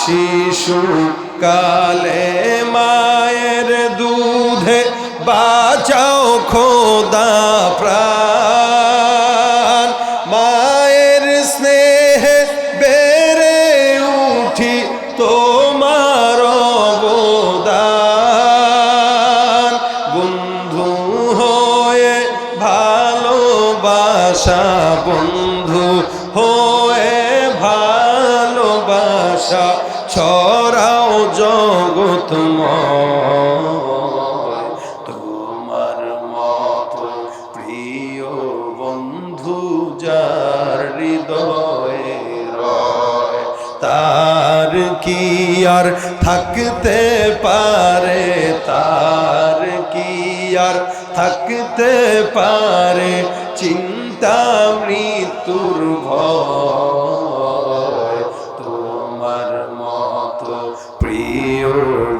শিশু কালে মায়ের দুধে বাঁচাও খোদা প্রাণ, মায়ের স্নেহে বেড়ে উঠি তোমার অবদান, বন্ধু হয়ে ভালোবাসা, বন্ধু হয়ে ভালোবাসা ছড়াও জগৎময়, তোমার মতো প্রিয় বন্ধু যার হৃদয়ে রয়, তার কি আর থাকতে পারে, তার কি আর থাকতে পারে চিন্তা মৃত্যুর ভয়, তোমার মতো প্রিয়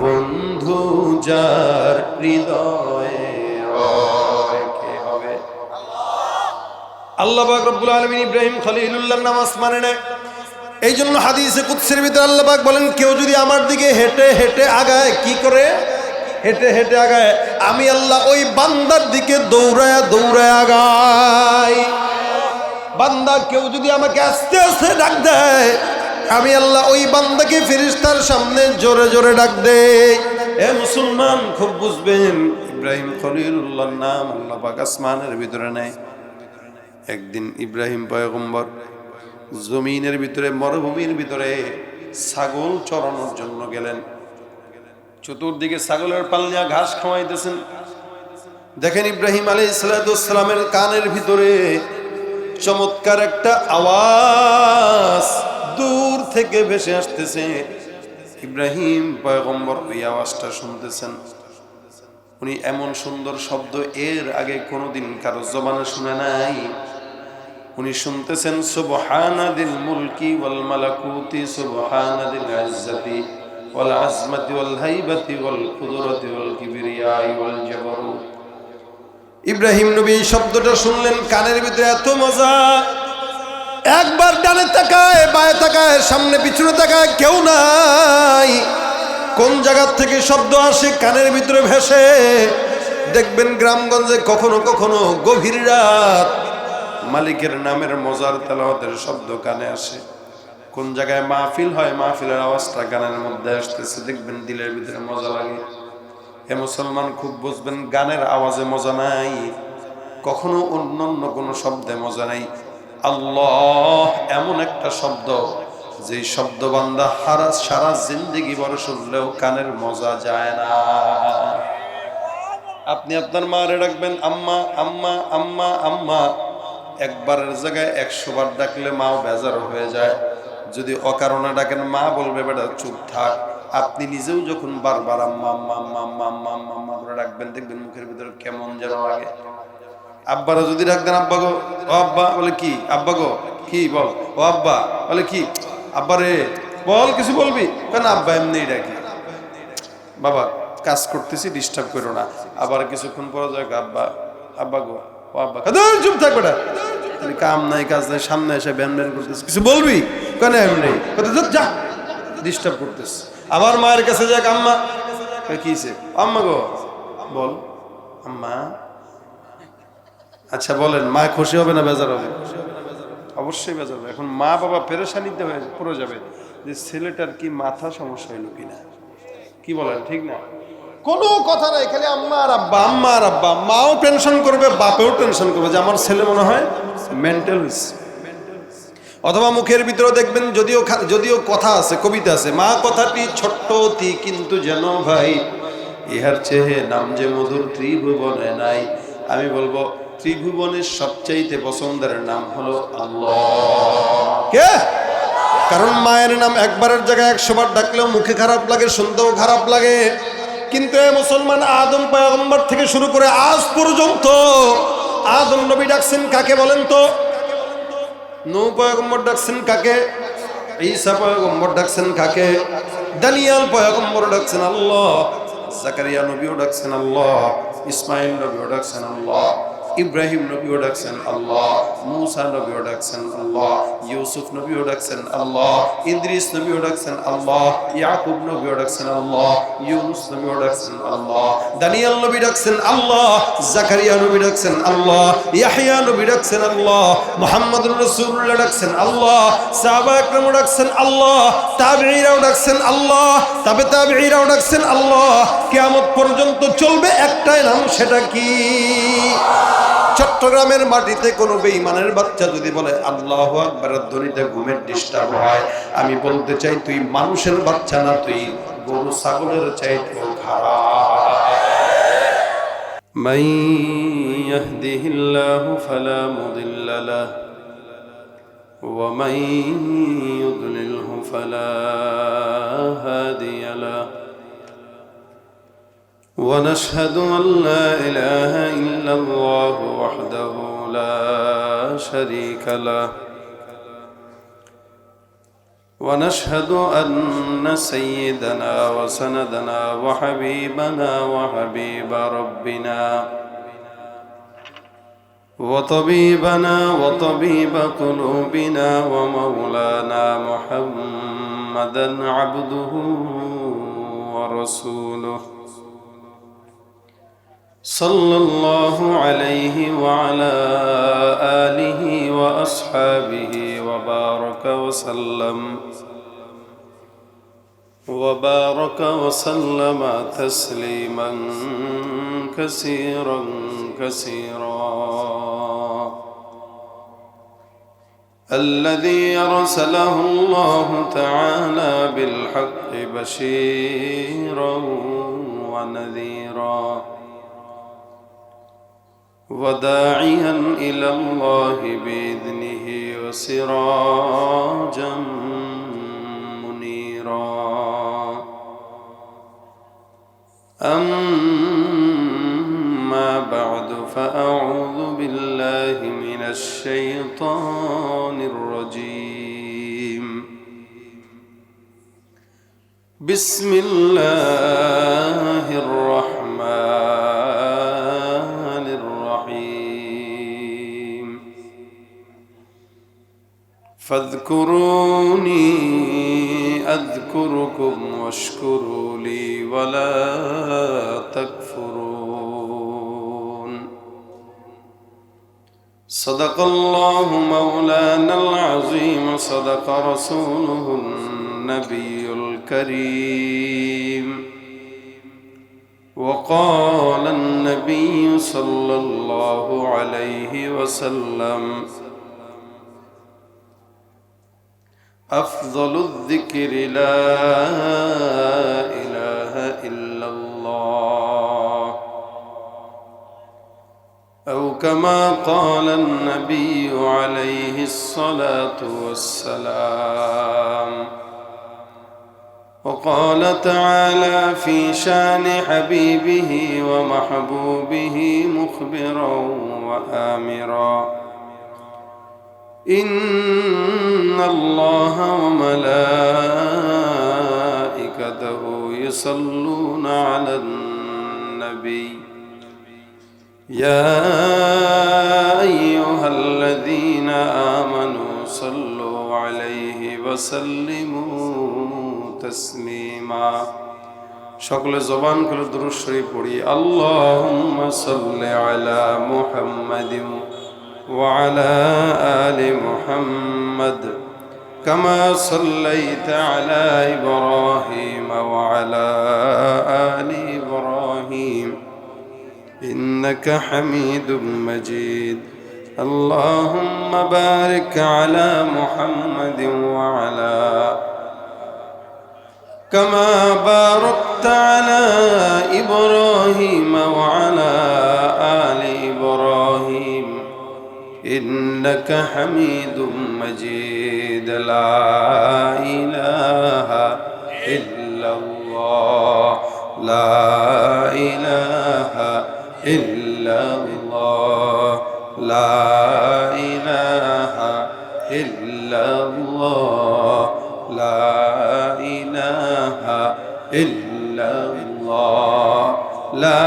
বন্ধু যার হৃদয়ে রয়। কে হবে? আল্লাহ পাক রব্বুল আলামিন ইব্রাহিম খলিলুল্লাহর নাম আসমানে নেয়। এই জন্য হাদিসে কুদসির ভিতরে আল্লাহ পাক বলেন, কেউ যদি আমার দিকে হেঁটে হেঁটে আগায়, কি করে? হেঁটে হেঁটে আগায়, আমি আল্লাহ ওই বান্দার দিকে দৌড়ায়া দৌড়ায় আগাই। বান্দা কেউ যদি আমাকে আস্তে আস্তে ডাক দেয়, আমি আল্লাহ ওই বান্দাকে ফেরেশতার সামনে জোরে জোরে ডাক দেই। এ মুসলমান, খুব বুঝবেন, ইব্রাহিম খলিলুল্লাহর নাম আল্লাহ পাক আসমানের ভিতরে নেয়। একদিন ইব্রাহিম পয়গম্বর জমিনের ভিতরে, মরুভূমির ভিতরে ছাগল চরানোর জন্য গেলেন। চতুর্দিকে ছাগলের পাল্লা ঘাস খাওয়াইতেছেন। দেখেন ইব্রাহিম আলাইহিস সালামের কানের ভিতরে চমৎকার একটা আওয়াজ দূর থেকে ভেসে আসতেছে। ইব্রাহিম পয়গম্বর ওই আওয়াজটা শুনতেছেন। উনি এমন সুন্দর শব্দ এর আগে কোনোদিন কারো জবানে শুনে নাই। উনি শুনতেছেন সুবহানাদিল মুলকি ওয়াল মালাকুতি, সুবহানাদিল ইজ্জতি ওয়াল আজমাতি ওয়াল হাইবাতি ওয়াল কুদরতি ওয়াল কিবরিয়াই ওয়াল জাবরুত। ইব্রাহিম নবী শব্দটা শুনলেন, কানের ভিতরে এত মজা। একবার ডানে তাকায়, বায়ে তাকায়, সামনে পিছনে তাকায়, কেউ নাই। কোন জায়গা থেকে শব্দ আসে কানের ভিতরে ভেসে। দেখবেন গ্রামগঞ্জে কখনো কখনো গভীর রাত মালিকের নামের মজার তেলাওয়াতের শব্দ কানে আসে। কোন জায়গায় মাহফিল হয়, মাহফিলের আওয়াজটা গানের মধ্যে আসতেছে, দেখবেন দিলের ভিতরে মজা লাগে। হে মুসলমান, খুব বুঝবেন, গানের আওয়াজে মজা নাই, কখনো অন্য কোনো শব্দে মজা নাই। আল্লাহ এমন একটা শব্দ, যে শব্দ বান্দা সারা জিন্দেগি বড় শুনলেও কানের মজা যায় না। আপনি আপনার মারে ডাকবেন আম্মা আম্মা আম্মা আম্মা, একবারের জায়গায় 100 বার ডাকলে মাও বেজার হয়ে যায়। যদি অকারণে ডাকেন, মা বলবে বেটা চুপ থাক। আপনি নিজেও যখন বারবার আম্মা আম্মা আম্মা আম্মা আম্মা আম্মা আম্মা করে ডাকবেন, দেখবেন মুখের ভিতরে কেমন যেন লাগে। আব্বারা যদি ডাক দেন, আব্বা গো, ও আব্বা, বলে কি? আব্বা গো, কি বল? ও আব্বা, বলে কি? আব্বা রে বল, কিছু বলবি? কেন? আব্বা এমনি ডাকি। বাবা কাজ করতেছি, ডিস্টার্ব করো না। আবার কিছুক্ষণ পরে যায়, আব্বা, আব্বা গো, ও আব্বা, চুপ থাক বেটা, কাম নাই কাজ নাই, সামনে এসে ব্যান ব্যান করতেছে, কিছু বলবি? কেন এমনি যা, ডিস্টার্ব করতেছে। আবার মায়ের কাছে যাক, আম্মা, কিছে? আম্মা গো, বল আম্মা। আচ্ছা বলেন, মা খুশি হবে না বেজার হবে? অবশ্যই বেজার হবে। এখন মা বাবা পেরেশানিতে হয়ে পড়ে যাবে যে ছেলেটার কি মাথা সমস্যা হইল কিনা। কি বলেন, ঠিক না? কোনো কথা নাই, খালি আম্মা আর আব্বা, আম্মা আর আব্বা। মাও টেনশন করবে, বাপেও টেনশন করবে যে আমার ছেলে মনে হয় মেন্টাল হইছে। অথবা মুখের ভিতরে দেখবেন, যদিও কথা আছে, কবিতা আছে, মা কথাটি ছোট্ট অতি কিন্তু যেন ভাই, ইহার চেয়ে নাম যে মধুর ত্রিভুবনে নাই। আমি বলবো ত্রিভুবনের সবচাইতে পছন্দের নাম হলো আল্লাহ। কে? কারণ মায়ের নাম একবারের জায়গায় 100 বার ডাকলেও মুখে খারাপ লাগে, শুনতেও খারাপ লাগে। কিন্তু এ মুসলমান, আদম পয়গম্বর থেকে শুরু করে আজ পর্যন্ত আদম নবী ডাকছেন কাকে বলেন তো? নূহ পয়গম্বর ডাকছেন কাকে? ঈসা পয়গম্বর ডাকছেন কাকে? দানিয়েল পয়গম্বর ডাকছেন আল্লাহ। জাকারিয়া নবীও ডাকছেন আল্লাহ। ইসমাইল নবীও ডাকছেন আল্লাহ। ইব্রাহিম নবীও ডাকছেন আল্লাহ, মূসা নবীও ডাকছেন আল্লাহ, ইউসুফ নবীও ডাকছেন আল্লাহ, ইদ্রিস নবীও ডাকছেন আল্লাহ, ইয়াকুব নবীও ডাকছেন আল্লাহ, ইউনুস নবীও ডাকছেন আল্লাহ, দানিয়েল নবী ডাকছেন আল্লাহ, জাকারিয়া নবী ডাকছেন আল্লাহ, ইয়াহইয়া নবী ডাকছেন আল্লাহ, মুহাম্মদুর রাসূলুল্লাহ ডাকছেন আল্লাহ, সাহাবা একরাম ডাকছেন আল্লাহ, তাবেঈরাও ডাকছেন আল্লাহ, তাবেঈরাও ডাকছেন আল্লাহ। কিয়ামত পর্যন্ত চলবে একটাই নাম, সেটা কি? চট্টগ্রামের মাটিতে কোনো বেঈমানের বাচ্চা যদি বলে আল্লাহু আকবার ধ্বনিতে ঘুমের ডিস্টার্ব হয়, আমি বলতে চাই তুই মানুষের বাচ্চা না, তুই গরু ছাগলের চাইতেও খারাপ। মান ইয়াহদিহিল্লাহু ফালা মুদিল্লা লাহু ওয়া মান ইউদ্লিলহু ফালা হাদিয়া লাহু ونشهد أن لا إله إلا الله وحده لا شريك له ونشهد أن سيدنا وسندنا وحبيبنا وحبيب ربنا وطبيبنا وطبيب قلوبنا ومولانا محمدا عبده ورسوله صلى الله عليه وعلى آله وأصحابه وبارك وسلم تسليما كثيرا كثيرا. الذي أرسله الله تعالى بالحق بشيرا ونذيرا وداعيا إلى الله بإذنه وسراجا منيرا. أما بعد فأعوذ بالله من الشيطان الرجيم. بسم الله الرحمن الرحيم. فاذكروني أذكركم واشكروا لي ولا تكفرون. صدق الله مولانا العظيم، صدق رسوله النبي الكريم، وقال النبي صلى الله عليه وسلم: أفضل الذكر لا إله إلا الله، أو كما قال النبي عليه الصلاة والسلام. وقال تعالى في شان حبيبه ومحبوبه مخبرا وآمرا: إن الله وملائكته يصلون على النبي يا أيها الذين آمنوا صلوا عليه وسلموا تسليما. সকলে জবান করে দুরূদ শরীফ পড়ি। আল্লাহুম্মা সাল্লি আলা মুহাম্মাদিন وعلى آل محمد كما صليت على إبراهيم وعلى آل إبراهيم إنك حميد مجيد. اللهم بارك على محمد وعلى كما باركت على إبراهيم وعلى آل إبراهيم إنك حميد مجيد. لا إله إلا الله، لا إله إلا الله، لا إله إلا الله، لا إله إلا الله، لا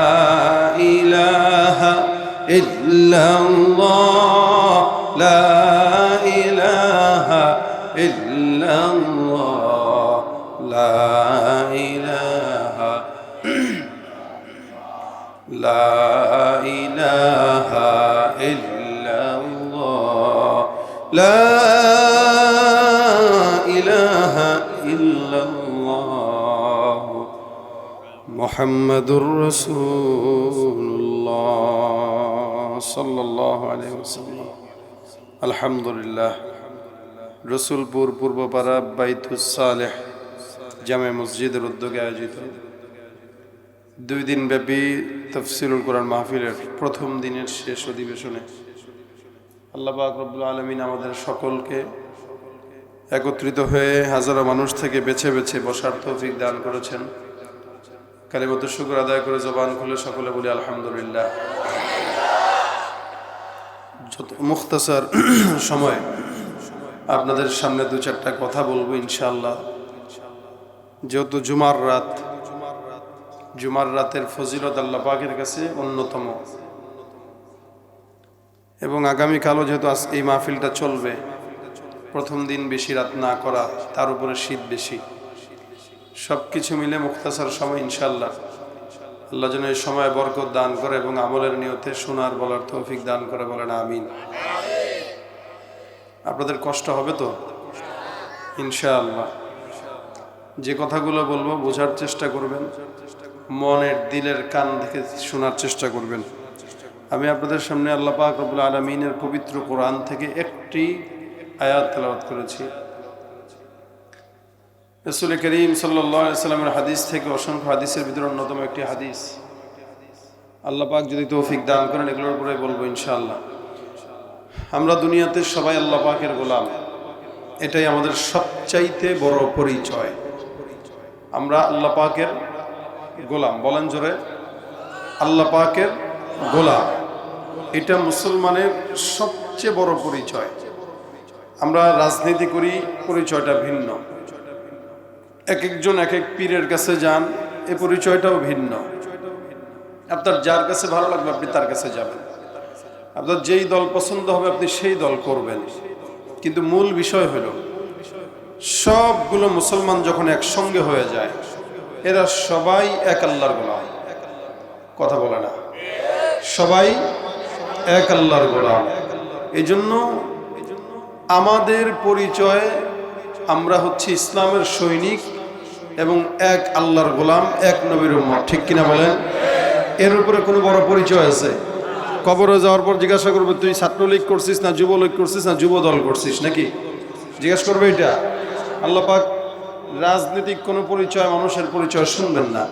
إله ইল্লাল্লাহ লা ইলাহা ইল্লাল্লাহ লা ইলাহা লা ইলাহা ইল্লাল্লাহ লা ইলাহা ইল্লাল্লাহ মুহাম্মাদুর রাসূলুল্লাহ সাল্লাল্লাহু আলাইহি ওয়াসাল্লাম। আলহামদুলিল্লাহ, রসুলপুর পূর্বপাড়া বাইতুস সালেহ জামে মসজিদের উদ্যোগে আয়োজিত 2 দিন ব্যাপী তাফসীরুল কোরআন মাহফিলের প্রথম দিনের শেষ অধিবেশনে আল্লাহ পাক রব্বুল আলামিন আমাদের সকলকে একত্রিত হয়ে হাজারো মানুষ থেকে বেছে বেছে বসার তৌফিক দান করেছেন। কালিমাতুশ শুকর আদায় করে জবান খুলে সকলে বলি আলহামদুলিল্লাহ। যত মুখতাসার সময় আপনাদের সামনে 2-4টা কথা বলবো ইনশাআল্লাহ। যেহেতু জুমার রাতের ফজিলত আল্লাহ পাকের কাছে অন্যতম, এবং আগামীকালও যেহেতু এই মাহফিলটা চলবে, প্রথম দিন বেশি রাত না করা, তার উপরে শীত বেশি, সব কিছু মিলে মুখতাসার সময় ইনশাআল্লাহ আল্লাহ যেন এই সময় বরকত দান করে এবং আমলের নিয়তে শোনার বলার তৌফিক দান করে, বলেন আমিন। আপনাদের কষ্ট হবে তো ইনশাআল্লাহ। যে কথাগুলো বলবো বোঝার চেষ্টা করবেন, মনের দিলের কান থেকে শোনার চেষ্টা করবেন। আমি আপনাদের সামনে আল্লাহ পাক রব্বুল আলামিনের পবিত্র কোরআন থেকে একটি আয়াত তেলাওয়াত করেছি। রাসূল করিম সাল্লাল্লাহু আলাইহি ওয়াসাল্লামের হাদিস থেকে অসংখ্য হাদিসের ভিতরে অন্যতম একটি হাদিস। আল্লাহ পাক যদি তৌফিক দান করেন এগুলোর উপরে বলবো ইনশাআল্লাহ। আমরা দুনিয়াতে সবাই আল্লাহ পাকের গোলাম, এটাই আমাদের সবচাইতে বড় পরিচয়। আমরা আল্লাহ পাকের গোলাম, বলেন জোরে, আল্লাহ পাকের গোলাম। এটা মুসলমানের সবচেয়ে বড় পরিচয়। আমরা রাজনীতি করি, পরিচয়টা ভিন্ন। এক একজন এক এক পীরের কাছে যান, এ পরিচয়টাও ভিন্ন। আপনার যার কাছে ভালো লাগবে আপনি তার কাছে যাবেন, আপনার যেই দল পছন্দ হবে আপনি সেই দল করবেন। কিন্তু মূল বিষয় হলো সবগুলো মুসলমান যখন একসঙ্গে হয়ে যায় এরা সবাই এক আল্লাহর গোলাম। কথা বলে না, সবাই এক আল্লাহর গোলাম। এই জন্য আমাদের পরিচয়, আমরা হচ্ছে ইসলামের সৈনিক এবং এক আল্লাহর গোলাম, এক নবীর উম্মত। ঠিক কিনা বলেন? এর উপরে কোনো বড় পরিচয় আছে? কবরে যাওয়ার পর জিজ্ঞাসা করবে তুই ছাত্রলীগ করছিস না যুবলীগ করছিস না যুব দল করছিস নাকি, জিজ্ঞাসা করবে এটা। আল্লাহ পাক রাজনৈতিক কোনো পরিচয়, মানুষের পরিচয় শুনবেন না।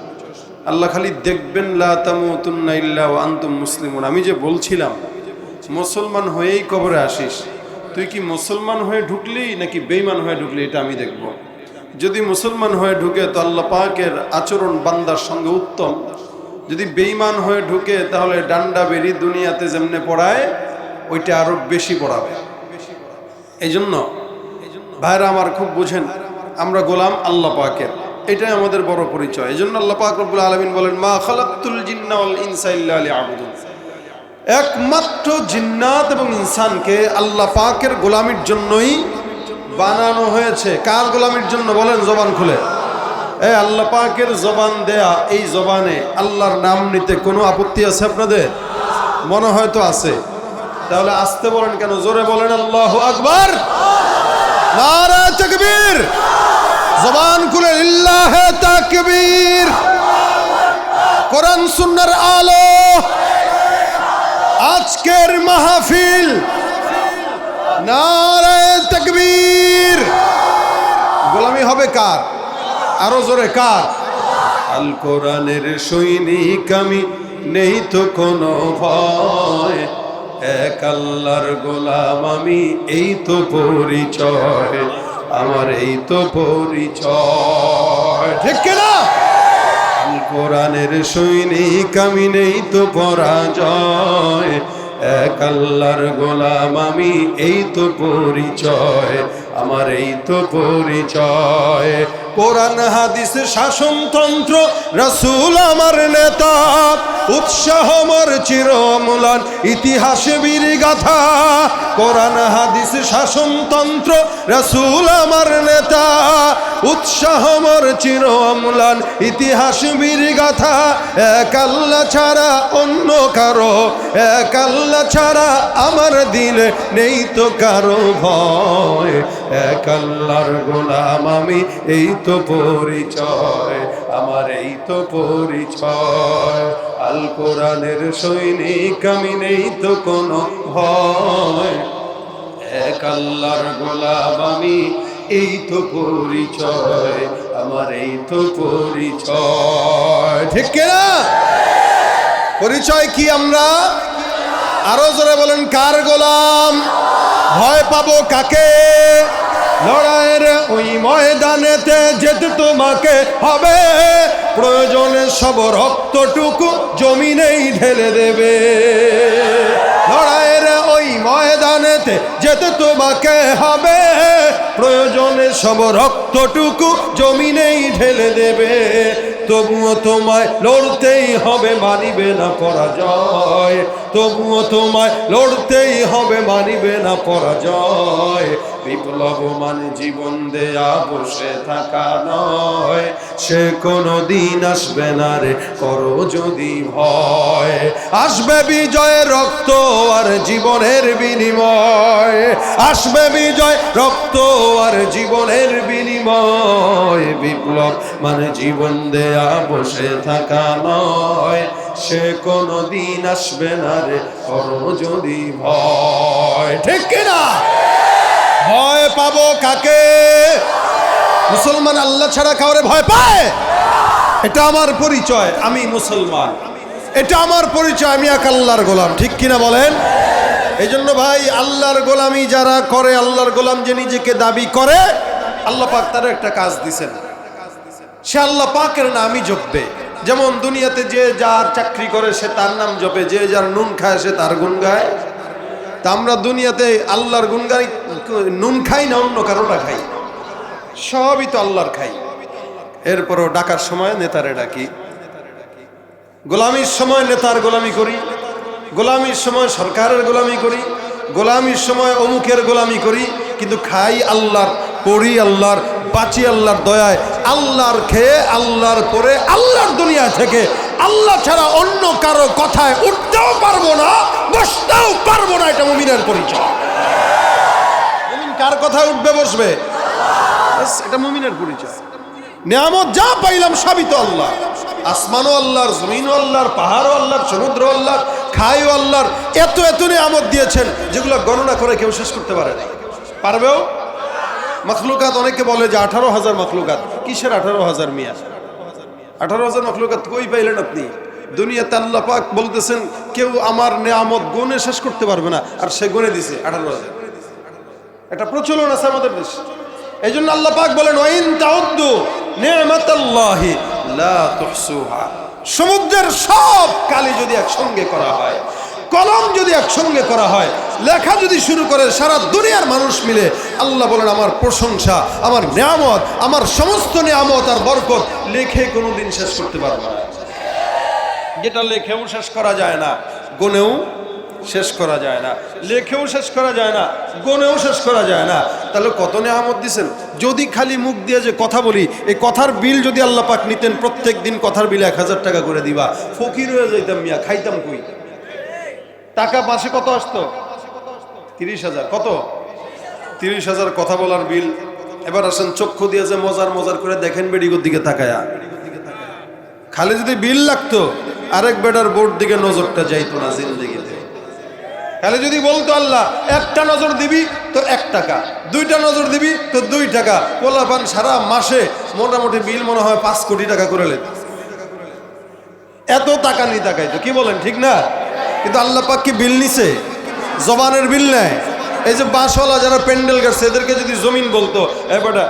আল্লাহ খালি দেখবেন লা তামুতুন্না ইল্লা ওয়া আনতুম মুসলিমুন। আমি যে বলছিলাম মুসলমান হয়েই কবরে আসিস, তুই কি মুসলমান হয়ে ঢুকলি নাকি বেঈমান হয়ে ঢুকলি, এটা আমি দেখব। যদি মুসলমান হয়ে ঢুকে তো আল্লাহ পাকের আচরণ বান্দার সঙ্গে উত্তম। যদি বেঈমান হয়ে ঢুকে তাহলে ডান্ডা বেরি দুনিয়াতে যেমনে পড়ায় ওইটা আরো বেশি পড়াবে। এই জন্য ভাইরা আমার খুব বুঝেন, আমরা গোলাম আল্লাহ পাকের, এটাই আমাদের বড় পরিচয়। এই জন্য আল্লাহ পাক রব্বুল আলামিন বলেন মা খালাকতুল জিন্না ওয়াল ইনসা ইল্লা লিয়াবুদুন। একমাত্র জিন্নাত এবং ইনসানকে আল্লাহ পাকের গোলামির জন্যই বানানো হয়েছে। কার গোলামির জন্য বলেন জবান খুলে? আল্লাহ পাকের জবান দেয়া, এই জবানে আল্লাহর নাম নিতে কোনো আপত্তি আছে আপনাদের? মনে হয় তো আছে। তাহলে আসতে বলেন কেন? জোরে বলেন আল্লাহু আকবার, নারে তাকবীর, জবান খুলে লিল্লাহে তাকবীর। কোরআন সুন্নাহর আলো, আজকের মাহফিল, নারে তাকবীর। গোলামি হবে কার? আরো জোরে কার? আল কোরআনের সৈনিক আমি, নেই তো কোনো ভয়, এক আল্লাহর গোলাম আমি, এই তো পরিচয় আমার, এই তো পরিচয়। ঠিক কিনা? আল কোরআনের সৈনিক আমি, নেই তো পরাজয়, এক আল্লাহর গোলাম আমি, এই তো পরিচয় আমার, এই তো পরিচয়। কোরআন হাদিস শাসনতন্ত্র রাসূল আমার নেতা, উৎসাহ মোর চিরমূলান ইতিহাস বীর গাথা। কোরআন হাদিস শাসনতন্ত্র রাসূল আমার নেতা, উৎসাহ মোর চিরমূলান ইতিহাস বীর গাথা। এক আল্লাহ ছাড়া অন্য কারো, এক আল্লাহ ছাড়া আমার দিলে নেই তো কারো ভয়। এক আল্লাহর গোলাম আমি, এই তো পরিচয় আমার, এই তো পরিচয়। আল কোরআনের সৈনিক আমি, নেই তো কোনো ভয়। এক আল্লাহর গোলাম আমি, এই তো পরিচয় আমার, এই তো পরিচয়। ঠিক কিনা? পরিচয় কি আমরা? আরো জোরে বলেন, কার গোলাম? ভয় পাবো কাকে? লড়াইয়ের ওই ময়দানেতে যেতে তোমাকে হবে, প্রয়োজনে সব রক্তটুকু জমিনেই ঢেলে দেবে। লড়াইয়ের ওই ময়দানেতে যেতে তোমাকে হবে, প্রয়োজনে সব রক্তটুকু জমিনেই ঢেলে দেবে। তবুও তোমায় লড়তেই হবে, মানিবে না পরাজয়। তবুও তোমায় লড়তেই হবে, মানিবে না পরাজয়। বিপ্লব মানে জীবন দেয়া বসে থাকা নয়, সে কোনো দিন আসবে না রে, করো যদি ভয়। আসবে বিজয় রক্ত আর জীবনের বিনিময়, আসবে বিজয় রক্ত আর জীবনের বিনিময়। বিপ্লব মানে জীবন দেয়া বসে থাকা নয়, সে কোনো দিন আসবে না রে, করো যদি ভয়। ঠিক কিনা? ভয় পাবো কাকে? মুসলমান আল্লাহ ছাড়া কাউরে ভয় পায়? এটা আমার পরিচয়, আমি মুসলমান। এটা আমার পরিচয়, আমি এক আল্লাহর গোলাম। ঠিক কিনা বলেন? এই জন্য ভাই, আল্লাহর গোলামি যারা করে, আল্লাহর গোলাম যে নিজেকে দাবি করে, আল্লাহ পাক তার একটা কাজ দিছেন, সে আল্লাহ পাকের নামই জপবে। যেমন দুনিয়াতে যে যার চাকরি করে সে তার নাম জপে, যে যার নুন খায় সে তার গুণ গায়। তা আমরা দুনিয়াতে আল্লাহর গুণ গাই, নুন খাই না অন্য কারোটা খাই, সবই তো আল্লাহর খাই। এরপরও ডাকার সময় নেতারে ডাকি, গোলামির সময় নেতার গোলামি করি, গোলামির সময় সরকারের গোলামি করি, গোলামির সময় অমুকের গোলামি করি, কিন্তু খাই আল্লাহর, পড়ি আল্লাহর, বাঁচি আল্লাহর দয়ায়। আল্লাহর খেয়ে, আল্লাহর পরে, আল্লাহর দুনিয়া থেকে আল্লাহ ছাড়া অন্য কারো কথায় উঠতেও পারবো না, বসতেও পারবো না। এটা মুমিনের পরিচয়। মুমিন কার কথায় উঠবে বসবে? এটা মুমিনের পরিচয়। নিয়ামত যা পাইলাম সবই তো আল্লাহ, আসমানও আল্লাহর, জমিনও আল্লাহর, পাহাড়ও আল্লাহর, সমুদ্র আল্লাহর, খাইও আল্লাহর। এত এত নিয়ামত দিয়েছেন যেগুলো গণনা করে কেউ শেষ করতে পারে না। পারবেও? মখলুকাত, অনেকে বলে যে 18,000 মখলুকাত। কিসের 18,000 মিয়া? 18,000 মখলুকাত কই পাইলেন আপনি? দুনিয়াতে আল্লাহ পাক বলতেছেন কেউ আমার নিয়ামত গুণে শেষ করতে পারবে না, আর সে গুণে দিছে 18,000। এটা প্রচলন আছে আমাদের দেশে। এই জন্য আল্লাহ পাক বলেন, ওয়াইন তাউদ্দু নি'মাতাল্লাহি লা তুহসুহা। সমুদ্রের সব কালি যদি একসঙ্গে করা হয়, কলম যদি একসঙ্গে করা হয়, লেখা যদি শুরু করে সারা দুনিয়ার মানুষ মিলে, আল্লাহ বলেন আমার প্রশংসা, আমার নিয়ামত, আমার সমস্ত নিয়ামত আর বরকত লেখে কোনোদিন শেষ করতে পারবে না। যেটা লেখেও শেষ করা যায় না, গুনেও শেষ করা যায় না, লেখেও শেষ করা যায় না, গুনেও শেষ করা যায় না। তাহলে কত নিয়ামত দিছেন। যদি খালি মুখ দিয়ে যে কথা বলি, এই কথার বিল যদি আল্লাহ পাক নিতেন, প্রত্যেক দিন কথার বিল 1000 টাকা করে দিবা, ফকির হয়ে যাইতাম মিয়া, খাইতাম কই? টাকা মাসে কত আসতো? 30,000। কত? 30,000 কথা বলার বিল। এবার আসেন চক্ষু দিয়ে যে মজার মজার করে দেখেন বেডিগোর দিকে তাকায়া, খালি যদি বিল লাগতো আরেক বেডার বোর্ড দিকে নজরটা যাইতো না জিন্দেগিতে। খালি যদি বলতো আল্লাহ একটা নজর দিবি তো 1 টাকা, 2টা নজর দিবি তো 2 টাকা, পোলাপান সারা মাসে মোটামুটি বিল মনে হয় 5 কোটি টাকা করে লেত। এত টাকা নি তাকাইতো, কি বলেন ঠিক না? কিন্তু আল্লাহ পাক কি বিল নিছে? জবানের বিল নেয়। এই যে বাঁশওয়ালা যারা প্যান্ডেল গাছে, এদেরকে যদি জমিন বলতো, এ বেটা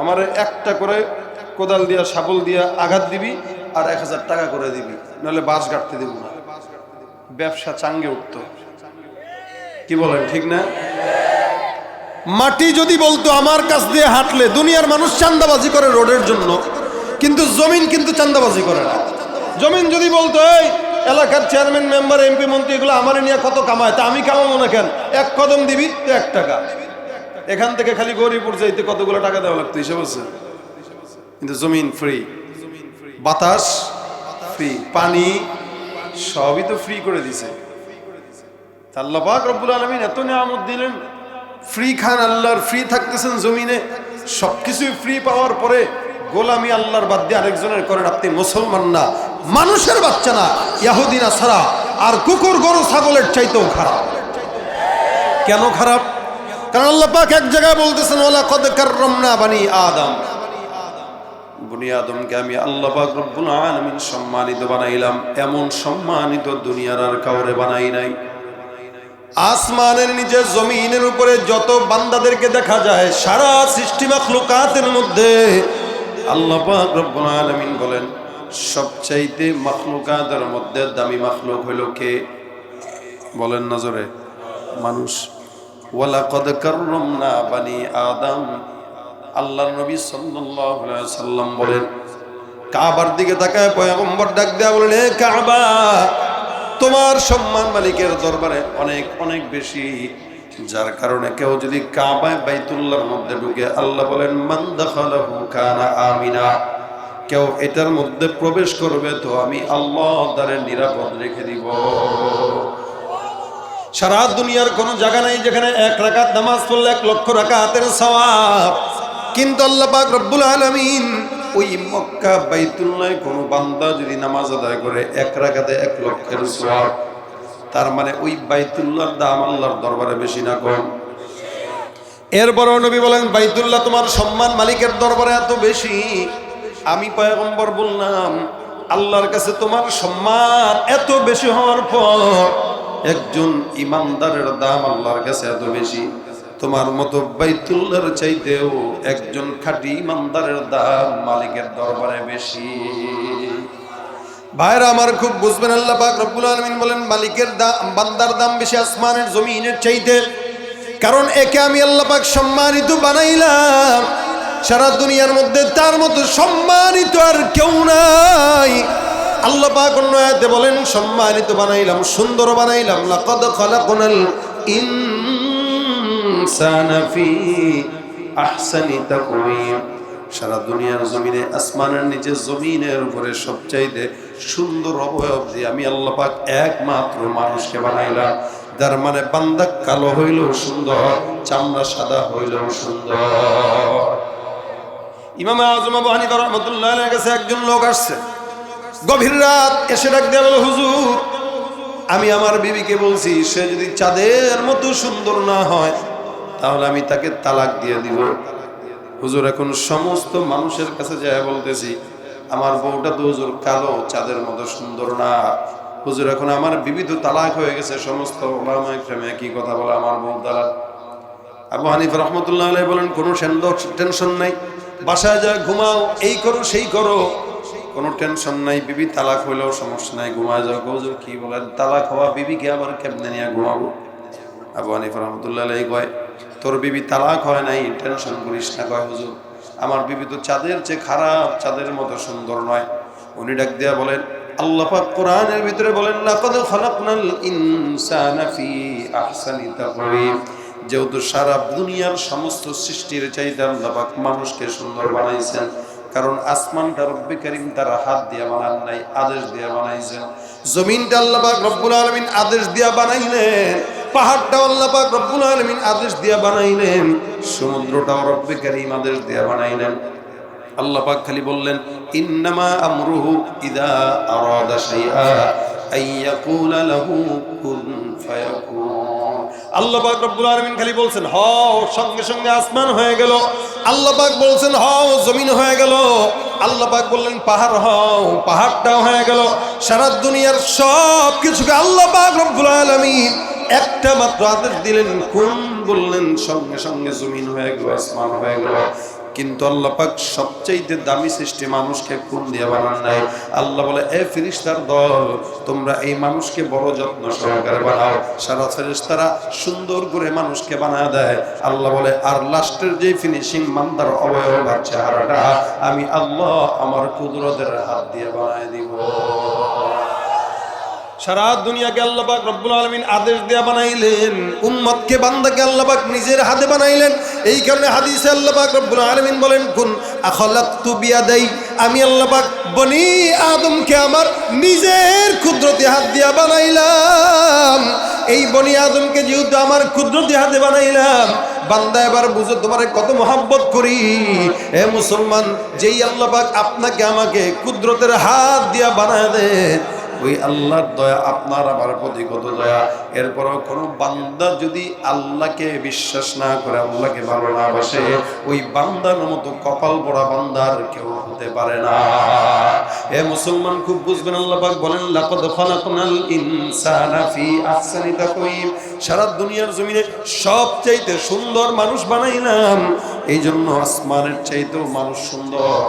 আমার একটা করে কোদাল দিয়া শাবল দিয়া আঘাত দিবি আর 1000 টাকা করে দিবি, নাহলে বাঁশ গাঁটতে দিব না, ব্যবসা চাঙ্গে উঠতো। কি বলেন ঠিক না? মাটি যদি বলতো আমার কাছ দিয়ে হাঁটলে, দুনিয়ার মানুষ চান্দাবাজি করে রোডের জন্য, কিন্তু জমিন কিন্তু চান্দাবাজি করে না। জমিন যদি বলতো এই এলাকার চেয়ারম্যান, মেম্বার, এমপি, মন্ত্রী এগুলো আমার নিয়ে কত কামায়, তা আমি কামাবো না কেন, এক কদম দিবি তো 1 টাকা, এখান থেকে খালি গরিপুর যাইতে কতগুলো টাকা দেওয়া লাগতো হিসেব আছে। কিন্তু জমিন ফ্রি, বাতাস ফ্রি, পানি সবই তো ফ্রি করে দিছে। আল্লাহ পাক রব্বুল আলামিন এত নিয়ামত দিলেন, ফ্রি খান আল্লাহর, ফ্রি থাকতেছেন জমিনে, সবকিছুই ফ্রি পাওয়ার পরে গোলামি আল্লাহর বাদ দিয়ে আরেকজনের করেন। আপনি মুসলমান না, মানুষের বাচ্চা না, ইহুদি না ছাড়া, আর কুকুর গরু ছাগলের চাইতেও খারাপ। কেন খারাপ? কারণ আল্লাহ পাক এক জায়গায় বলতেছেন ওয়ালা কদ কাররামনা বানি আদম, বনি আদমকে আমি আল্লাহ পাক রব্বুল আলামিন সম্মানিত বানাইলাম। এমন সম্মানিত দুনিয়ার আর কাউরে বানাই নাই। আসমানের নিচে জমিনের উপরে যত বান্দাদেরকে দেখা যায়, সারা সৃষ্টি মাখলুকাতের মধ্যে আল্লাহ পাক রব্বুল আলামিন বলেন সবচাইতে মাখলুকাতের মধ্যে দামি মাখলুক হইল কে? বলেন নজরে, মানুষ। ওয়ালা কদ কাররামনা বানি আদম, আল্লাহর নবী সাল্লাল্লাহু আলাইহি ওয়াসাল্লাম বলেন, কাবার দিকে তাকায় পয়গম্বর ডাক দেয়া বলেন, হে কাবা, তোমার সম্মান মালিকের দরবারে অনেক অনেক বেশি, যার কারণে কেউ যদি কাবায় বাইতুল্লাহর মধ্যে ঢুকে, আল্লাহ বলেন মান দাখালাহু কানা আমিনা, কেউ এটার মধ্যে প্রবেশ করবে তো আমি আল্লাহ তারে নিরাপদ রেখে দিব। সারা দুনিয়ার কোনো জায়গা নাই যেখানে 1 রাকাত নামাজ পড়লে 1 লক্ষ রাকাতের সওয়াব, কিন্তু আল্লাহ পাক রব্বুল আলামিন ওই মক্কা বাইতুল্লাহ কোনো বান্দা যদি নামাজ আদায় করে 1 রাকাতে 1 লক্ষের সওয়াব, তার মানে ওই বাইতুল্লাহর দাম আল্লাহর দরবারে বেশি না কম? এরপরও নবী বলেন বাইতুল্লাহ তোমার সম্মান মালিকের দরবারে এত বেশি, আমি পয়গম্বর বললাম আল্লাহর কাছে তোমার সম্মান এত বেশি হওয়ার পর একজন ইমানদারের দাম আল্লাহর কাছে এত বেশি, তোমার মতো বাইতুল্লাহর চাইতেও একজন খাঁটি ইমানদারের দাম মালিকের দরবারে বেশি। ভাইরা আমার খুব বুঝবেন, আল্লাহ পাক রব্বুল আলামিন বলেন মালিকের দাম, বান্দার দাম বেশি আসমানের জমিনের চাইতে। কারণ একে আমি আল্লাহ পাক সম্মানিত বানাইলাম, সারা দুনিয়ার মধ্যে তার মতো সম্মানিত আর কেউ নাই। আল্লাহ পাক অন্য আয়াতে বলেন সম্মানিত বানাইলাম, সুন্দর বানাইলাম, লাকাদ খালাকনাল ইনসানা ফি আহসানি তাকওয়িম। সারা দুনিয়ার জমিনে, আসমানের নিচে, জমিনের উপরে সবচাইতে সুন্দর অবয়ব দিয়ে আমি আল্লাহ পাক একমাত্র মানুষকে বানাইলাম। যার মানে বান্দা কালো হইলেও সুন্দর, চামড়া সাদা হইলেও সুন্দর। ইমাম আযম আবু হানিফা রাহমাতুল্লাহ আলাইহির কাছে একজন লোক আসছে, গভীর রাত, এসে ডাক দিয়ে বলে, হুজুর আমি আমার বিবিকে বলছি সে যদি চাঁদের মতো সুন্দর না হয় তাহলে আমি তাকে তালাক দিয়ে দিব। হুজুর এখন সমস্ত মানুষের কাছে যায় বলতেছি আমার বউটা তো হুজুর কালো, চাঁদের মতো সুন্দর না। হুজুর এখন আমার বিবি তো তালাক হয়ে গেছে, সমস্ত ওলামা ইকরাম একই কথা বলে আমার বউ তালাক। আবু হানিফা রাহমাতুল্লাহ আলাইহি বলেন কোনো টেনশন নাই, বাসায় যা ঘুমাও, এই করো সেই করো, কোনো টেনশন নাই, বিবি তালাক হইলেও সমস্যা নাই, ঘুমায় যাও। হুজুর কি বলেন, তালাক হওয়া বিবিকে আবার কেমনে নিয়ে ঘুমাবো? আবু হানিফা রাহমাতুল্লাহ আলাইহি কয় তোর বিবি তালাক হয় নাই, টেনশন করিস না। কয় হুজুর আমার বিবি তো চাঁদের চেয়ে খারাপ, চাঁদের মতো সুন্দর নয়। উনি ডাক দিয়া বলেন আল্লাহ পাক কোরআনের ভিতরে বলেন লাকাদ খালাকনাল ইনসানা ফি আহসানি তাকওয়িম, যেহেতু সারা দুনিয়ার সমস্ত সৃষ্টির চাইতে আল্লাহ পাক মানুষকে সুন্দর বানাইছেন, কারণ আসমানটা রব্বে কারীম তার হাত দিয়া বানান নাই, আদেশ দিয়া বানাইছেন। জমিনটা আল্লাহ পাক রব্বুল আলামিন আদেশ দিয়া বানাইলেন, পাহাড়টা আল্লাহ পাক রব্বুল আলামিন আদেশ দিয়া বানাইলেন, সমুদ্রটাও রব্বে কারীম আদেশ দিয়া বানাইলেন। আল্লাহ পাক খালি বললেন ইন্নামা আমরুহু ইযা আরাদা শাইআ আইয়াকুলা লাহু কুন ফায়াকুন। আল্লাহ পাক রব্বুল আলামিন খালি বলছেন হও, সঙ্গে সঙ্গে আসমান হয়ে গেল। আল্লাহ পাক বলছেন হও, জমিন হয়ে গেল। আল্লাহ পাক বললেন পাহাড় হও, পাহাড়টাও হয়ে গেল। সারা দুনিয়ার সব কিছুকে আল্লাহ পাক রব্বুল আলামিন একটা মাত্র আদেশ দিলেন, কোন বললেন, সঙ্গে সঙ্গে জমিন হয়ে গেল, আসমান হয়ে গেল। কিন্তু আল্লাহ পাক সবচাইতে দামি সৃষ্টি মানুষকে খুন দিয়ে বানান নাই। আল্লাহ বলে, এ ফেরেশতার দল, তোমরা এই মানুষকে বড় যত্ন সহকারে বানাও। সারা ফেরেশতারা সুন্দর করে মানুষকে বানায় দেয়। আল্লাহ বলে, আর লাস্টের যে ফিনিশিং বান্দার অবয়ব আর চেহারাটা আমি আল্লাহ আমার কুদরতের হাত দিয়ে বানায় দিব। সারা দুনিয়াকে আল্লাহ পাক রব্বুল আলামিন আদেশ দিয়ে বানাইলেন, উম্মতকে বান্দাকে আল্লাহ পাক নিজের হাতে বানাইলেন। এই কারণে হাদিসে আল্লাহ পাক রব্বুল আলামিন বলেন, কুন আখলাকতু বিয়াদাই, আমি আল্লাহ পাক বনি আদমকে আমার নিজের কুদরতি হাত দিয়ে বানাইলাম। এই বনি আদমকে যেহেতু আমার কুদরতি হাতে বানাইলাম, বান্দা এবার বুঝো তোমারে কত মহব্বত করি। এ মুসলমান, যেই আল্লাহ পাক আপনাকে আমাকে কুদরতের হাত দিয়া বানায় দেন, ওই আল্লাহর দয়া আপনার আমার প্রতি কত দয়া। এরপরও কোনো বান্দা যদি আল্লাহকে বিশ্বাস না করে, আল্লাহকে ভালো না বাসে, ওই বান্দার মতো কপাল পড়া বান্দার কেউ হতে পারে না। এ মুসলমান, খুব বুঝবেন, আল্লাহ পাক বলেন, লাকাদ খালাকনাল ইনসানা ফি আহসানি তাকওয়িম, সারা দুনিয়ার জমিনে সবচাইতে সুন্দর মানুষ বানাইলাম। এই জন্য আসমানের চাইতেও মানুষ সুন্দর,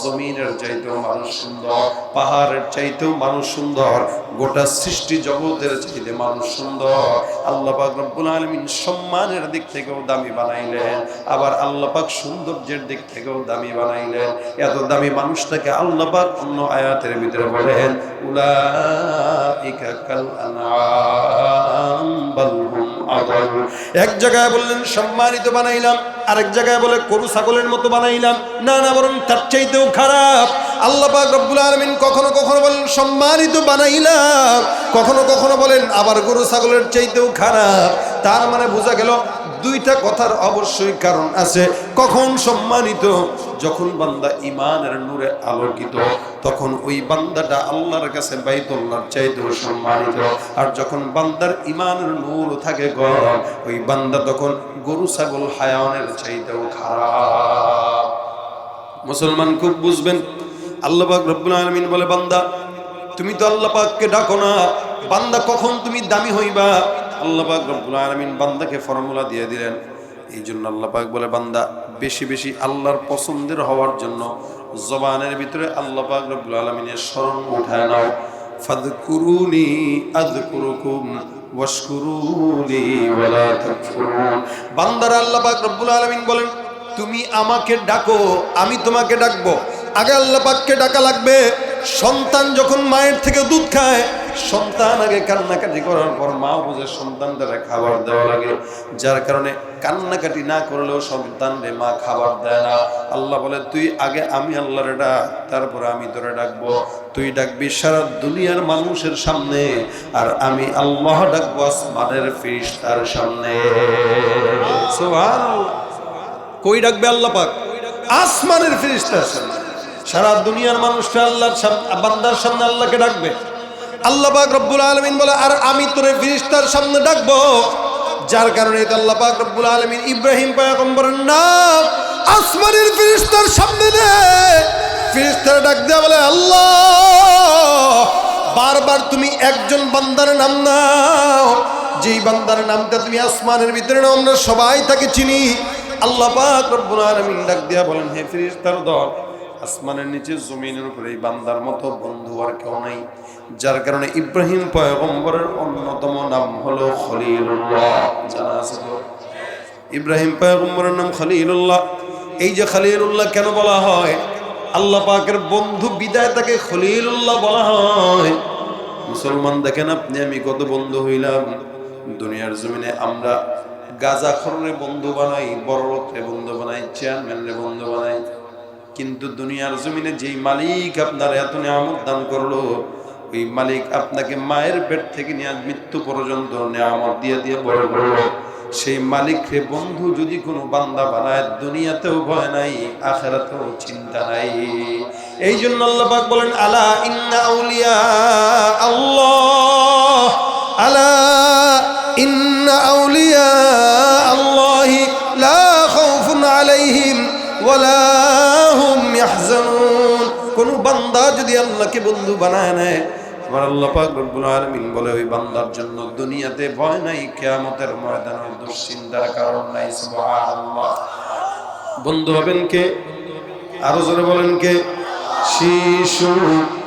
জমিনের চাইতেও মানুষ সুন্দর, পাহাড়ের চাইতেও মানুষ সুন্দর, গোটা সৃষ্টি জগতের চাইতে মানুষ সুন্দর। আল্লাহ পাক রব্বুল আলামিন সম্মানের দিক থেকেও দামি বানাইলেন, আবার আল্লাহ পাক সৌন্দর্যের দিক থেকেও দামি বানাইলেন। এত দামি মানুষটাকে আল্লাহ পাক অন্য আয়াতের ভিতরে বলেন, উলাইকা কাল আনআম বাল হুম আদাল। এক জায়গায় বললেন সম্মানিত বানাইলাম, আরেক জায়গায় বলে গরু ছাগলের মতো বানাইলাম। না না, বরং তার চাইতেও খারাপ। আল্লাহ পাক রব্বুল আলামিন কখনো কখনো বলেন সম্মানিত বানাইলাম, কখনো কখনো বলেন আবার গরু ছাগলের চাইতেও খারাপ। তার মানে বোঝা গেল দুইটা কথার অবশ্যই কারণ আছে। কখন সম্মানিত? যখন বান্দা ইমানের নূরে আলোকিত, তখন ওই বান্দাটা আল্লাহর কাছে বাইতুল্লাহর চাইতেও সম্মানিত। আর যখন বান্দার ইমানের নূর থাকে গরম, ওই বান্দা তখন গরু ছাগল হায়ানের চাইতেও খারাপ। মুসলমান খুব বুঝবেন, আল্লাহ পাক রব্বুল আলামিন বলে, বান্দা তুমি তো আল্লাহ পাককে ডাকো না, বান্দা কখন তুমি দামি হইবা? আল্লাহ পাক রব্বুল আলামিন বান্দাকে ফর্মুলা দিয়ে দিলেন। এই জন্য আল্লাহ পাক বলে, বান্দা বেশি বেশি আল্লাহর পছন্দের হওয়ার জন্য জবানের ভিতরে আল্লাহ পাক রব্বুল আলামিনের স্মরণ উঠায় নাও। ফাযকুরুনি আযকুরুকুম ওয়াশকুরুলি ওয়ালা তাকফুরুন। বান্দার আল্লাহ পাক রব্বুল আলামিন বলেন, তুমি আমাকে ডাকো, আমি তোমাকে ডাকবো। আগে আল্লাহ পাককে ডাকা লাগবে। সন্তান যখন মায়ের থেকে দুধ খায়, সন্তান আগে কান্নাকাটি করার পর মা বুঝে সন্তানটারে খাবার দেওয়া লাগে, যার কারণে কান্নাকাটি না করলেও সন্তানরে মা খাবার দেয় না। আল্লাহ বলে, তুই আগে আমি আল্লাহরে ডাক, তারপরে আমি তোরে ডাকবো। তুই ডাকবি সারা দুনিয়ার মানুষের সামনে, আর আমি আল্লাহ ডাকবো আসমানের ফেরেশতার সামনে। সুবহানাল্লাহ। কই ডাকবে আল্লাহ পাক? আসমানের ফেরেশতার সামনে। সারা দুনিয়ার মানুষরা আল্লাহর বান্দার সামনে আল্লাহকে ডাকবে। আল্লাহ পাক রব্বুল আলামিন বলে, আর আমি তোরে ফেরেশতার সামনে ডাকবো। যার কারণে এটা আল্লাহ পাক রব্বুল আলামিন ইব্রাহিম পয়গম্বরের নাম আসমানের ফেরেশতার সামনে দেয়। ফেরেশতারা ডাক দেয়া বলে, আল্লাহ বারবার তুমি একজন বান্দার নাম নাও, যেই বান্দার নামটা তুমি আসমানের ভিতরে নাও, আমরা সবাই তাকে চিনি। আল্লাহ পাক রব্বুল আলামিন ডাক দিয়া বলেন, হে ফেরেশতার দল, আসমানের নিচে জমিনের উপরে এই বান্দার মতো বন্ধু আর কেউ নাই। যার কারণে ইব্রাহিম পয়গম্বরের অন্যতম নাম হলো খলিলুল্লাহ। জানা আছে তো? ইব্রাহিম পয়গম্বরের নাম খলিলুল্লাহ। এই যে খলিলুল্লাহ কেন বলা হয়? আল্লাহ পাকের বন্ধু বিদায় তাকে খলিলুল্লাহ বলা হয়। মুসলমান দেখেন, আপনি আমি কত বন্ধু হইলাম। দুনিয়ার জমিনে আমরা গাঁজাখোরে বন্ধু বানাই, বড় লোকরে বন্ধু বানাই, চেয়ারম্যানরে বন্ধু বানাই। কিন্তু দুনিয়ার জমিনে যেই মালিক আপনার এত নিয়ামত দান করলো, ওই মালিক আপনাকে মায়ের পেট থেকে নিয়ে মৃত্যু পর্যন্ত নিয়ামত দিয়ে দিয়ে বড় করলো, সেই মালিককে বন্ধু যদি কোনো বান্দা বানায়, দুনিয়াতেও ভয় নাই, আখিরাতেও চিন্তা নাই। এই জন্য আল্লাহ পাক বলেন, আলা ইন্না আউলিয়া আল্লাহ, আলা ইন্না আউলিয়া আল্লাহি লা খাউফুন আলাইহিম ওয়ালা হুম ইয়াহজানুন। কোন বান্দা যদি আল্লাহকে বন্ধু বানায় নেয়, আমার আল্লাহ পাক রব্বুল আলামিন বলে, ওই বান্দার জন্য দুনিয়াতে ভয় নাই, কিয়ামতের ময়দানে দুশ্চিন্তার কারণ নাই। সুবহানাল্লাহ। বন্ধু হবেন কে? আরো জোরে বলেন কে? শিশু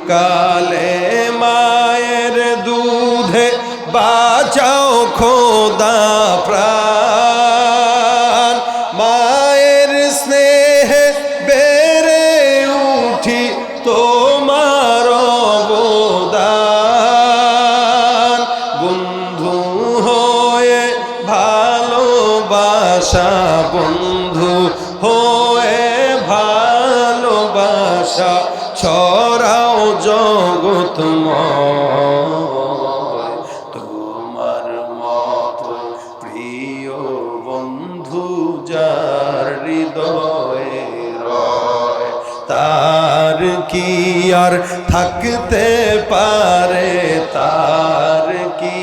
কালে মায়ের দুধে বাঁচাও খোদা প্রাণ, মায়ের স্নেহে বেড়ে উঠি তোমার অবদান, বন্ধু হয়ে ভালোবাসা, বন্ধু হয়ে ভালোবাসা ছড়াও জগৎময়, তোমার মতো প্রিয় বন্ধু যার হৃদয়ে রয়, তার কি আর থাকতে পারে, তার কি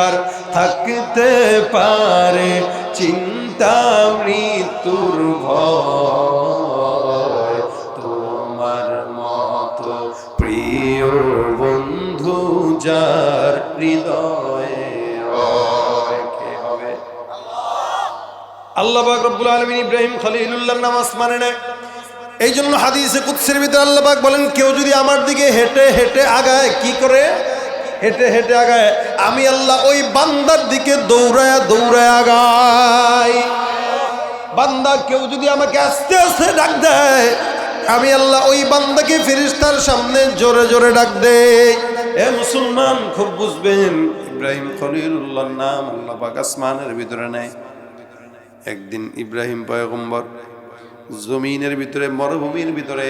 আর থাকতে পারে চিন্তা মৃত্যুর ভয়, তোমার মতো প্রিয় বন্ধু যার হৃদয়ে রয় কে হবে? আল্লাহ পাক রব্বুল আলামিন ইব্রাহিম খলিলুল্লাহর নাম আসমানে নেয়। এই জন্য হাদিসে কুদসির ভিতরে আল্লাহ পাক বলেন, কেউ যদি আমার দিকে হেঁটে হেঁটে আগায়, কি করে? হেঁটে হেঁটে আগায়, আমি আল্লাহ ওই বান্দার দিকে দৌড়ায়া দৌড়ায় আগাই। বান্দা কেউ যদি আমাকে আস্তে আস্তে ডাক দেয়, আমি আল্লাহ ওই বান্দাকে ফেরেশতার সামনে জোরে জোরে ডাক দেই। এ মুসলমান, খুব বুঝবেন, ইব্রাহিম খলিলুল্লাহর নাম আল্লাহ পাক আসমানের ভিতরে নেয়। একদিন ইব্রাহিম পয়গম্বর জমিনের ভিতরে, মরুভূমির ভিতরে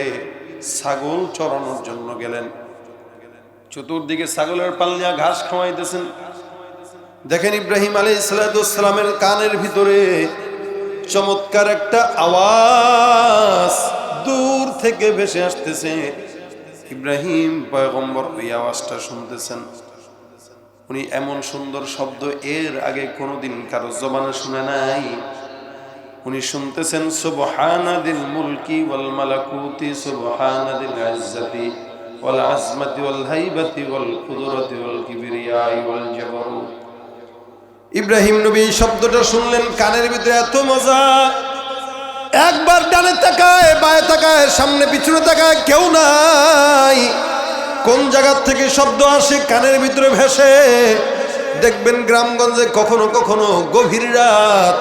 ছাগল চরানোর জন্য গেলেন। চতুর্দিকে ছাগলের পাল্লা ঘাস খাওয়াইতেছেন। দেখেন ইব্রাহিম আলাইহিস সালামের কানের ভিতরে চমৎকার একটা আওয়াজ দূর থেকে ভেসে আসতেছে। ইব্রাহিম পয়গম্বর ওই আওয়াজটা শুনতেছেন। উনি এমন সুন্দর শব্দ এর আগে কোনোদিন কারো জবানে শুনে নাই। উনি শুনতেছেন সুবহানাদিল মুলকি ওয়াল মালাকুতি, সুবহানাদিল ইজ্জতি ওয়াল আজমাতি ওয়াল হাইবাতি ওয়াল কুদরতি ওয়াল কিবরিয়াই ওয়াল জাবরুত। ইব্রাহিম নবী শব্দটা শুনলেন, কানের ভিতরে এত মজা। একবার ডানে তাকায়, বায়ে তাকায়, সামনে পিছনে তাকায়, কেউ নাই। কোন জায়গা থেকে শব্দ আসে কানের ভিতরে ভেসে। দেখবেন গ্রামগঞ্জে কখনো কখনো গভীর রাত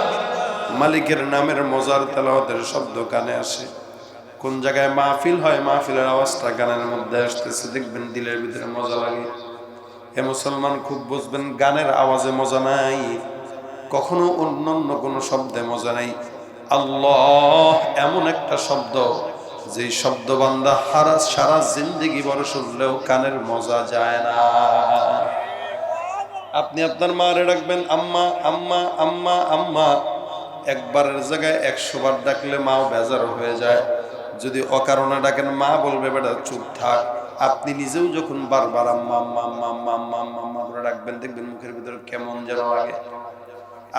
মালিকের নামের মজার তেলাওয়াতের শব্দ কানে আসে। কোন জায়গায় মাহফিল হয়, মাহফিলের আওয়াজটা গানের মধ্যে আসতেছে, দেখবেন দিলের ভিতরে মজা লাগে। হে মুসলমান, খুব বুঝবেন, গানের আওয়াজে মজা নাই, কখনো অন্যান্য কোনো শব্দে মজা নাই। আল্লাহ এমন একটা শব্দ, যেই শব্দ বান্দা সারা জিন্দেগি বড় শুনলেও কানের মজা যায় না। আপনি আপনার মারে ডাকবেন আম্মা আম্মা আম্মা আম্মা, একবারের জায়গায় 100 বার ডাকলে মাও বেজার হয়ে যায়। যদি অকারণে ডাকেন, মা বলবে বেটা চুপ থাক। আপনি নিজেও যখন বারবার আম্মা আম্মা আম্মা আম্মা আম্মা আম্মা আম্মা করে ডাকবেন, দেখবেন মুখের ভিতরে কেমন যেন লাগে।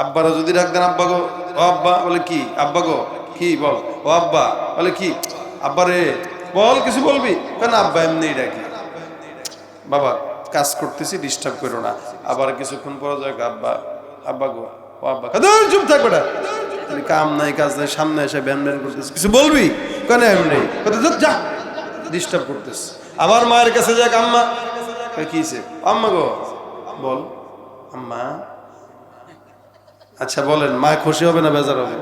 আব্বারা যদি ডাক দেন, আব্বা গো, ও আব্বা, বলে কি? আব্বা গো, কি বল? ও আব্বা, বলে কি? আব্বা রে বল, কিছু বলবি? কেন? আব্বা এমনি ডাকি। বাবা কাজ করতেছি, ডিস্টার্ব করো না। আবার কিছুক্ষণ পর যায়, আব্বা, আব্বা গো, ও আব্বা, চুপ থাক বেটা, কাম নাই কাজ নাই, সামনে এসে ব্যান ব্যান করতেছে, কিছু বলবি? কেন এমনি যা, ডিস্টার্ব করতেছে। আবার মায়ের কাছে যাক, আম্মা, কি হয়েছে? আম্মা গো, বল। আম্মা, আচ্ছা বলেন, মা খুশি হবে না বেজার হবে?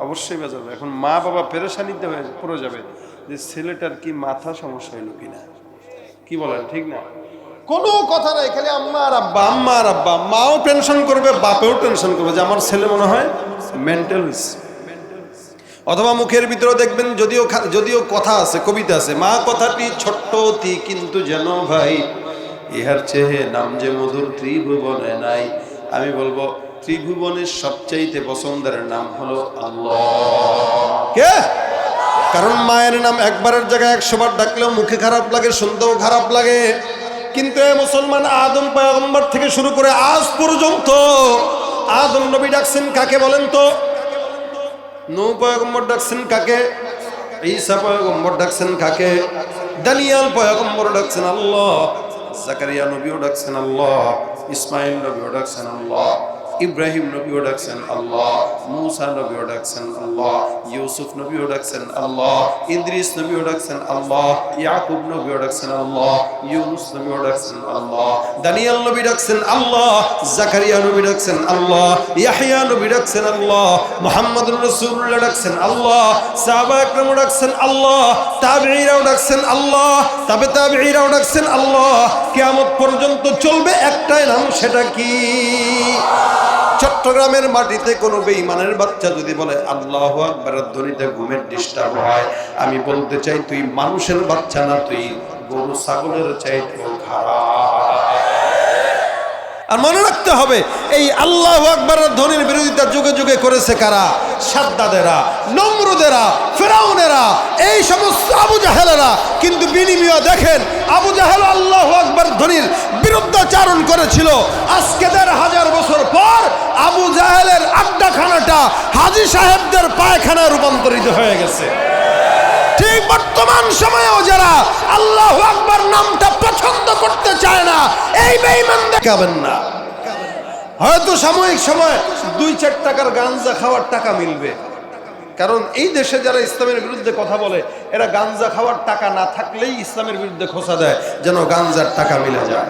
অবশ্যই বেজার হবে। এখন মা বাবা পেরেশানিতে পড়ে যাবে যে ছেলেটার কি মাথা সমস্যা হইল কিনা। কি বলেন, ঠিক না? কোনো কথা নাই, খালি আম্মা আর আব্বা, আম্মা আর আব্বা। মাও টেনশন করবে, বাপেও টেনশন করবে যে আমার ছেলে মনে হয় মেন্টাল হইছে। অথবা মুখের ভিতরে দেখবেন, যদিও কথা আছে, কবিতা আছে, মা কথাটি ছোট্ট অতি কিন্তু যেন ভাই, ইহার চেয়ে নাম যে মধুর ত্রিভুবনে নাই। আমি বলবো ত্রিভুবনের সবচাইতে পছন্দের নাম হলো আল্লাহ। কে? কারণ মায়ের নাম একবারের জায়গায় 100 বার ডাকলেও মুখে খারাপ লাগে, শুনতেও খারাপ লাগে। কিন্তু এ মুসলমান, আদম পয়গম্বর থেকে শুরু করে আজ পর্যন্ত আদম নবী ডাকছেন কাকে বলেন তো? নূহ পয়গম্বর ডাকছেন কাকে? ঈসা পয়গম্বর ডাকছেন কাকে? দানিয়েল পয়গম্বর ডাকছেন আল্লাহ। জাকারিয়া নবীও ডাকছেন আল্লাহ। ইসমাইল নবীও ডাকছেন আল্লাহ। ইব্রাহিম নবীও ডাকছেন আল্লাহ, মূসা নবীও ডাকছেন আল্লাহ, ইউসুফ নবীও ডাকছেন আল্লাহ, ইদ্রিস নবীও ডাকছেন আল্লাহ, ইয়াকুব নবীও ডাকছেন আল্লাহ, ইউনুস নবীও ডাকছেন আল্লাহ, দানিয়েল নবী ডাকছেন আল্লাহ, জাকারিয়া নবী ডাকছেন আল্লাহ, ইয়াহইয়া নবী ডাকছেন আল্লাহ, মুহাম্মদুর রাসূলুল্লাহ ডাকছেন আল্লাহ, সাহাবা একরাম ডাকছেন আল্লাহ, তাবেঈরাও ডাকছেন আল্লাহ, তাবেঈরাও ডাকছেন আল্লাহ। কিয়ামত পর্যন্ত চলবে একটাই নাম, সেটা কি? চট্টগ্রামের মাটিতে কোনো বেঈমানের বাচ্চা যদি বলে আল্লাহু আকবার ধ্বনিতে ঘুমের ডিস্টার্ব হয়, আমি বলতে চাই তুই মানুষের বাচ্চা না, তুই গরু ছাগলের চাইতেও খারাপ। আর মনে রাখতে হবে, এই আল্লাহু আকবারের ধ্বনির বিরোধিতা যুগে যুগে করেছে কারা? সাদ্দাদেরা, নমরুদেরা, ফেরাউনেরা, এই সমস্ত আবু জাহেলেরা। কিন্তু বিনিময় দেখেন, আবু জাহেল আল্লাহু আকবার ধ্বনির বিরুদ্ধাচারণ করেছিল। আজকে ১৫০০ বছর পর আবু জাহেলের আড্ডাখানাটা হাজী সাহেবদের পায়খানায় রূপান্তরিত হয়ে গেছে। ঠিক বর্তমান সময়েও যারা আল্লাহু আকবার নামটা পছন্দ করতে চায় না, এই বেঈমান দেখাবেন না। হয়তো সাময়িক সময় ২-৪ টাকার গাঞ্জা খাওয়ার টাকা মিলবে, কারণ এই দেশে যারা ইসলামের বিরুদ্ধে কথা বলে এরা গাঞ্জা খাওয়ার টাকা না থাকলেই ইসলামের বিরুদ্ধে খোঁচা দেয় যেন গাঞ্জার টাকা মিলে যায়,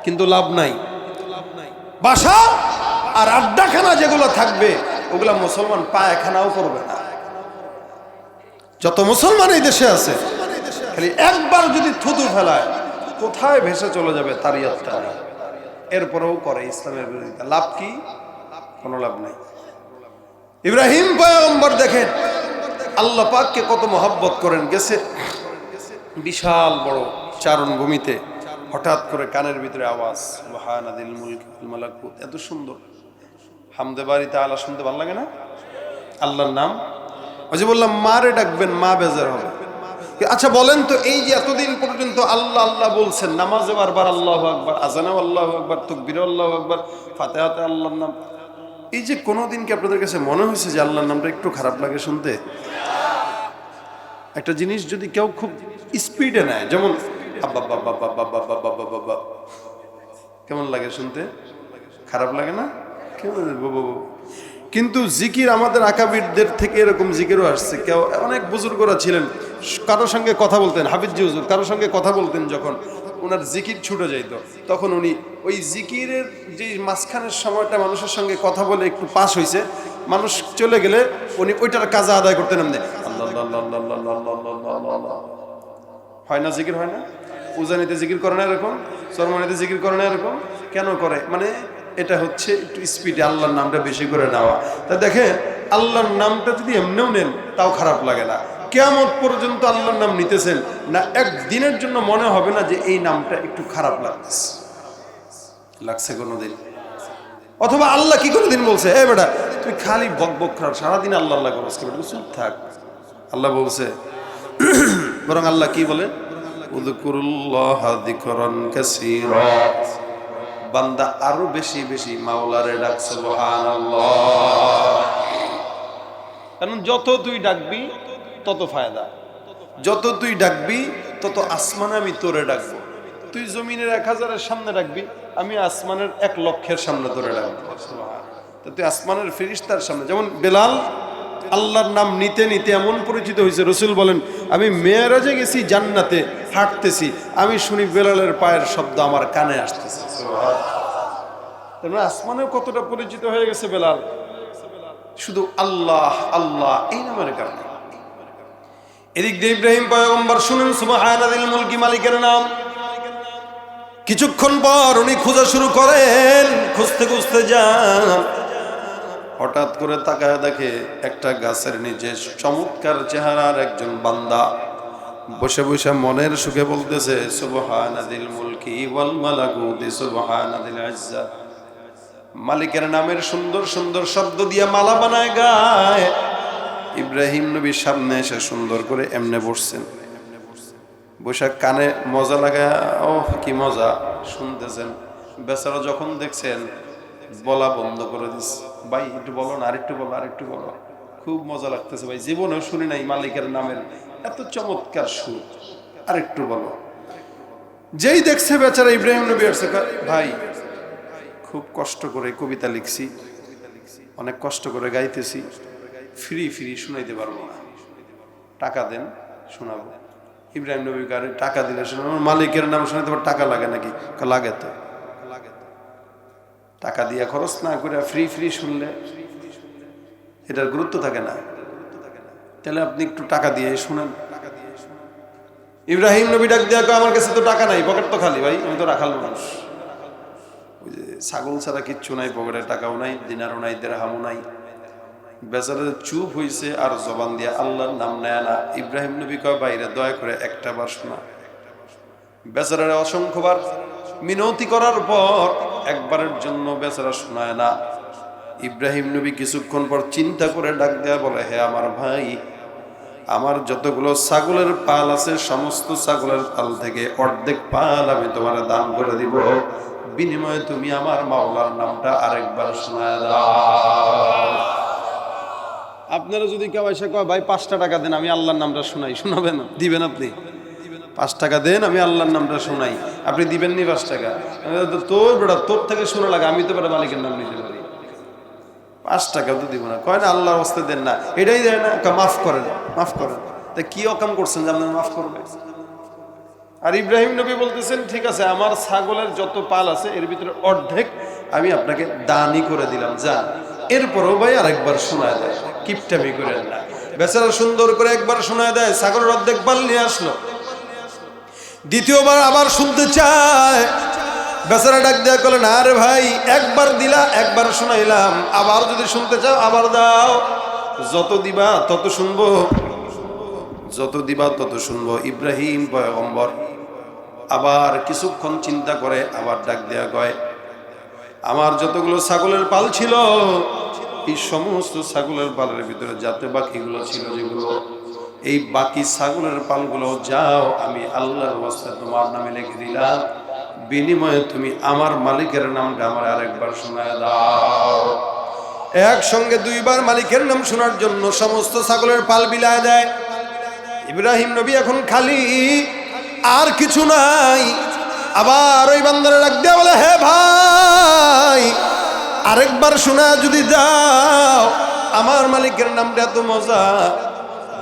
কিন্তু লাভ নাই। বাসা আর আড্ডাখানা যেগুলো থাকবে ওগুলা মুসলমান পায়খানাও করবে না। যত মুসলমান এই দেশে আছে, খালি একবার যদি থুতু ফেলায় কোথায় ভেসে চলে যাবে তার ইয়াদটা নেই। এরপরেও করে ইসলামের বিরোধিতা। লাভ কি? কোনো লাভ নাই। ইব্রাহিম পয়গম্বর দেখেন আল্লাহ পাককে কত মহব্বত করেন। গেছে বিশাল বড় চারণ ভূমিতে, হঠাৎ করে কানের ভিতরে আওয়াজ, সুবহানাদিল মুলকি ওয়াল মালাকুত। এত সুন্দর হামদে বাড়ি তাআলা শুনতে ভালো লাগে না? আল্লাহর নাম। ওই যে বললাম মারে ডাকবেন, মা বেজার হবে। আচ্ছা বলেন তো, এই যে এতদিন পর্যন্ত আল্লাহ আল্লাহ বলছেন, নামাজে বারবার আল্লাহু আকবার, আজানেও আল্লাহু আকবার, তাকবীরে আল্লাহু আকবার, ফাতিহাতে আল্লাহর নাম, এই যে কোনোদিন কি আপনাদের কাছে মনে হয়েছে যে আল্লাহর নামটা একটু খারাপ লাগে শুনতে? একটা জিনিস যদি কেউ খুব স্পিডে নেয়, যেমন আব্বা বাবা বাবা বাবা বাবা বাবা, কেমন লাগে শুনতে? খারাপ লাগে না? কেমন বাবা। কিন্তু জিকির আমাদের আকাবিরদের থেকে এরকম জিকিরও আসছে। কেউ অনেক বুজুর্গরা ছিলেন, কারোর সঙ্গে কথা বলতেন, হাফিজি হুজুর কারোর সঙ্গে কথা বলতেন, যখন ওনার জিকির ছুটে যাইত তখন উনি ওই জিকিরের যে মাঝখানের সময়টা মানুষের সঙ্গে কথা বলে একটু পাস হয়েছে, মানুষ চলে গেলে উনি ওইটার কাজা আদায় করতেন। এমনি হয় না? জিকির হয় না? উজানিতে জিকির করে না এরকম, চরমনিতে জিকির করে না এরকম। কেন করে? মানে এটা হচ্ছে একটু স্পিডে আল্লাহর নামটা বেশি করে নেওয়া। তা দেখেন, আল্লাহর নামটা যদি এমনিও নেন তাও খারাপ লাগে না। কিয়ামত পর্যন্ত আল্লাহর নাম নিতেছেন না, একদিনের জন্য মনে হবে না যে এই নামটা একটু খারাপ লাগছে কোনোদিন। অথবা আল্লাহ কি কোনোদিন বলছে, এ বেটা তুই খালি বক বক কর, সারাদিন আল্লাহ আল্লাহ করস, চুপ থাক? আল্লাহ বলছে। বরং আল্লাহ কি বলে, উযকুরুল্লাহ যিকরান কাসীরা, বান্দা আরো বেশি বেশি মাওলারে ডাক, সুবহানাল্লাহ। কারণ যত তুই ডাকবি তত ফায়দা, যত তুই ডাকবি তত আসমানে আমি তোরে ডাকবো। তুই জমিনের 1000-এর সামনে ডাকবি, আমি আসমানের 1,00,000-এর সামনে তোরে ডাকবো। তো তুই আসমানের ফেরেশতার সামনে, যেমন বেলাল আল্লাহর নাম নিতে নিতে এমন পরিচিত হয়েছে, রাসূল বলেন আমি মেরাজে গেছি, জান্নাতে হাঁটতেছি, আমি শুনি বেলালের পায়ের শব্দ আমার কানে আসতেছে। আসমানেও কতটা পরিচিত হয়ে গেছে বেলাল, শুধু আল্লাহ আল্লাহ এই নামের কারণে। এদিক দিয়ে ইব্রাহিম পয়গম্বর শুনেন সুবহানাদিল মুলকি, মালিকের নাম। কিছুক্ষণ পর উনি খোঁজা শুরু করেন, খুঁজতে খুঁজতে যান, হঠাৎ করে তাকায় দেখে একটা গাছের নিচে চমৎকার চেহারার একজন বান্দা বসে বসে মনের সুখে বলতেছে, সুবহানাদিল মুলকি ওয়াল মালাকুতি সুবহানাদিল ইজ্জা। মালিকের নামের সুন্দর সুন্দর শব্দ দিয়ে মালা বানায় গায়। ইব্রাহিম নবীর সামনে এসে সুন্দর করে এমনে বসছেন, বসে কানে মজা লাগায়, ও কি মজা শুনতেছেন। বেচারা যখন দেখছেন বলা বন্ধ করে দিস, ভাই একটু বলো না, আরেকটু বলো, আরেকটু বলো, খুব মজা লাগতেছে ভাই, জীবনেও শুনি নাই মালিকের নামের এত চমৎকার সুর, আরেকটু বলো। যেই দেখছে বেচারা ইব্রাহিম নবী আসছে, ভাই খুব কষ্ট করে কবিতা লিখছি, অনেক কষ্ট করে গাইতেছি, ফ্রি ফ্রি শুনাইতে পারবো না, টাকা দেন শোনাবো। ইব্রাহিম নবী কারে টাকা দিলে শোনাবো, মালিকের নাম শোনাতে পার টাকা লাগে নাকি? লাগে তো। টাকা দিয়ে খরচ না করে ফ্রি ফ্রি শুনলে এটার গুরুত্ব থাকে না। তাহলে আপনি একটু টাকা দিয়ে শুনেন। ইব্রাহিম নবী ডাক দিয়া কয়, আমার কাছে তো টাকা নাই, পকেট তো খালি ভাই, আমি তো রাখাল মানুষ। ওই যে ছাগল ছাড়া কিচ্ছু নাই, পকেটে টাকাও নাই, দিনারও নাই, দেরহামও নাই। বেচারা চুপ হইছে আর জবান দিয়া আল্লাহর নাম নেয় না। ইব্রাহিম নবী কয়, বাইরে দয়া করে একটা বার শোনা। বেচারার অসংখ্যবার মিনতি করার পর একবারের জন্য বেচারা শোনায় না। ইব্রাহিম নবী কিছুক্ষণ পর চিন্তা করে ডাক দেয়া বলে, হে আমার ভাই, আমার যতগুলো ছাগলের পাল আছে সমস্ত ছাগলের পাল থেকে অর্ধেক পাল আমি তোমার দান করে দিব, বিনিময়ে তুমি আমার মাওলার নামটা আরেকবার শোনায় দাও। আপনারা যদি কেউ এসে কয়, ভাই 5 টাকা দেন আমি আল্লাহর নামটা শোনাই, শোনাবেন? দিবেন আপনি? 5 টাকা দেন আমি আল্লাহর নামটা শোনাই, আপনি দিবেন নি 5 টাকা? তোর বেটা, তোর থেকে শোনা লাগে, আমি তো বেটা মালিকের নাম নিতে পারি, 5 টাকা তো দিব না। কয় না আল্লাহর রাস্তায় দেন না, এটাই দেয় না, মাফ করেন, মাফ করেন। তা কি অকাম করছেন যে আপনার মাফ করবে? আর ইব্রাহিম নবী বলতেছেন, ঠিক আছে, আমার ছাগলের যত পাল আছে এর ভিতরে অর্ধেক আমি আপনাকে দানই করে দিলাম, যান। এরপরও ভাই আরেকবার শোনায় দেয়, কিপটামি করেন না। বেচারা সুন্দর করে একবার শোনায় দেয়, ছাগলের অর্ধেক পাল নিয়ে আসলো। দ্বিতীয়বার আবার শুনতে চায়, বেচারা ডাক দেয়া করলেন, না রে ভাই, একবার দিলা, একবার শোনাইলাম, আবার যদি শুনতে চাও আবার দাও। যত দিবা তত শুনবো, যত দিবা তত শুনবো। ইব্রাহিম পয়গম্বর আবার কিছুক্ষণ চিন্তা করে আবার ডাক দেয়া কয়, আমার যতগুলো ছাগলের পাল ছিল এই সমস্ত ছাগলের পালের ভিতরে যাতে বাকিগুলো ছিল, যেগুলো এই বাকি ছাগলের পালগুলো যাও, আমি আল্লাহর ওয়াস্তে তোমার নামে লিখে দিলাম, বিনিময়ে তুমি আমার মালিকের নামটা আমার আরেকবার শোনায় দাও। একসঙ্গে 2 বার মালিকের নাম শোনার জন্য সমস্ত ছাগলের পাল বিলায় দেয়। ইব্রাহিম নবী এখন খালি, আর কিছু নাই। আবার ওই বান্দারে ডাক দেয়া বলে, হে ভাই, আরেকবার শোনা যদি দাও, আমার মালিকের নামটা এত মজা,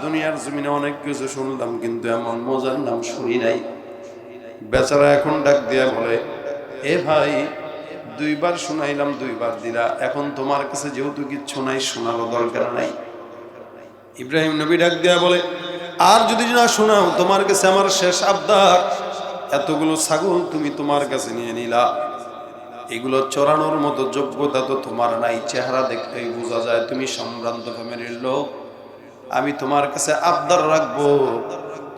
দুনিয়ার জমিনে অনেক কিছু শুনলাম কিন্তু এমন মজার নাম শুনি নাই। বেচারা এখন ডাক দিয়া বলে, এ ভাই, 2 বার শুনাইলাম, 2 বার দিলা, এখন তোমার কাছে যেহেতু কিচ্ছু নাই, শোনারও দরকার নাই। ইব্রাহিম নবী ডাক দেয়া বলে, আর যদি না শোনাও, তোমার কাছে আমার শেষ আবদার, এতগুলো ছাগল তুমি তোমার কাছে নিয়ে নিলা, এগুলো চড়ানোর মতো যোগ্যতা তো তোমার নাই, চেহারা দেখলেই বোঝা যায় তুমি সম্ভ্রান্ত ফ্যামিলির লোক। আমি তোমার কাছে আবদার রাখবো,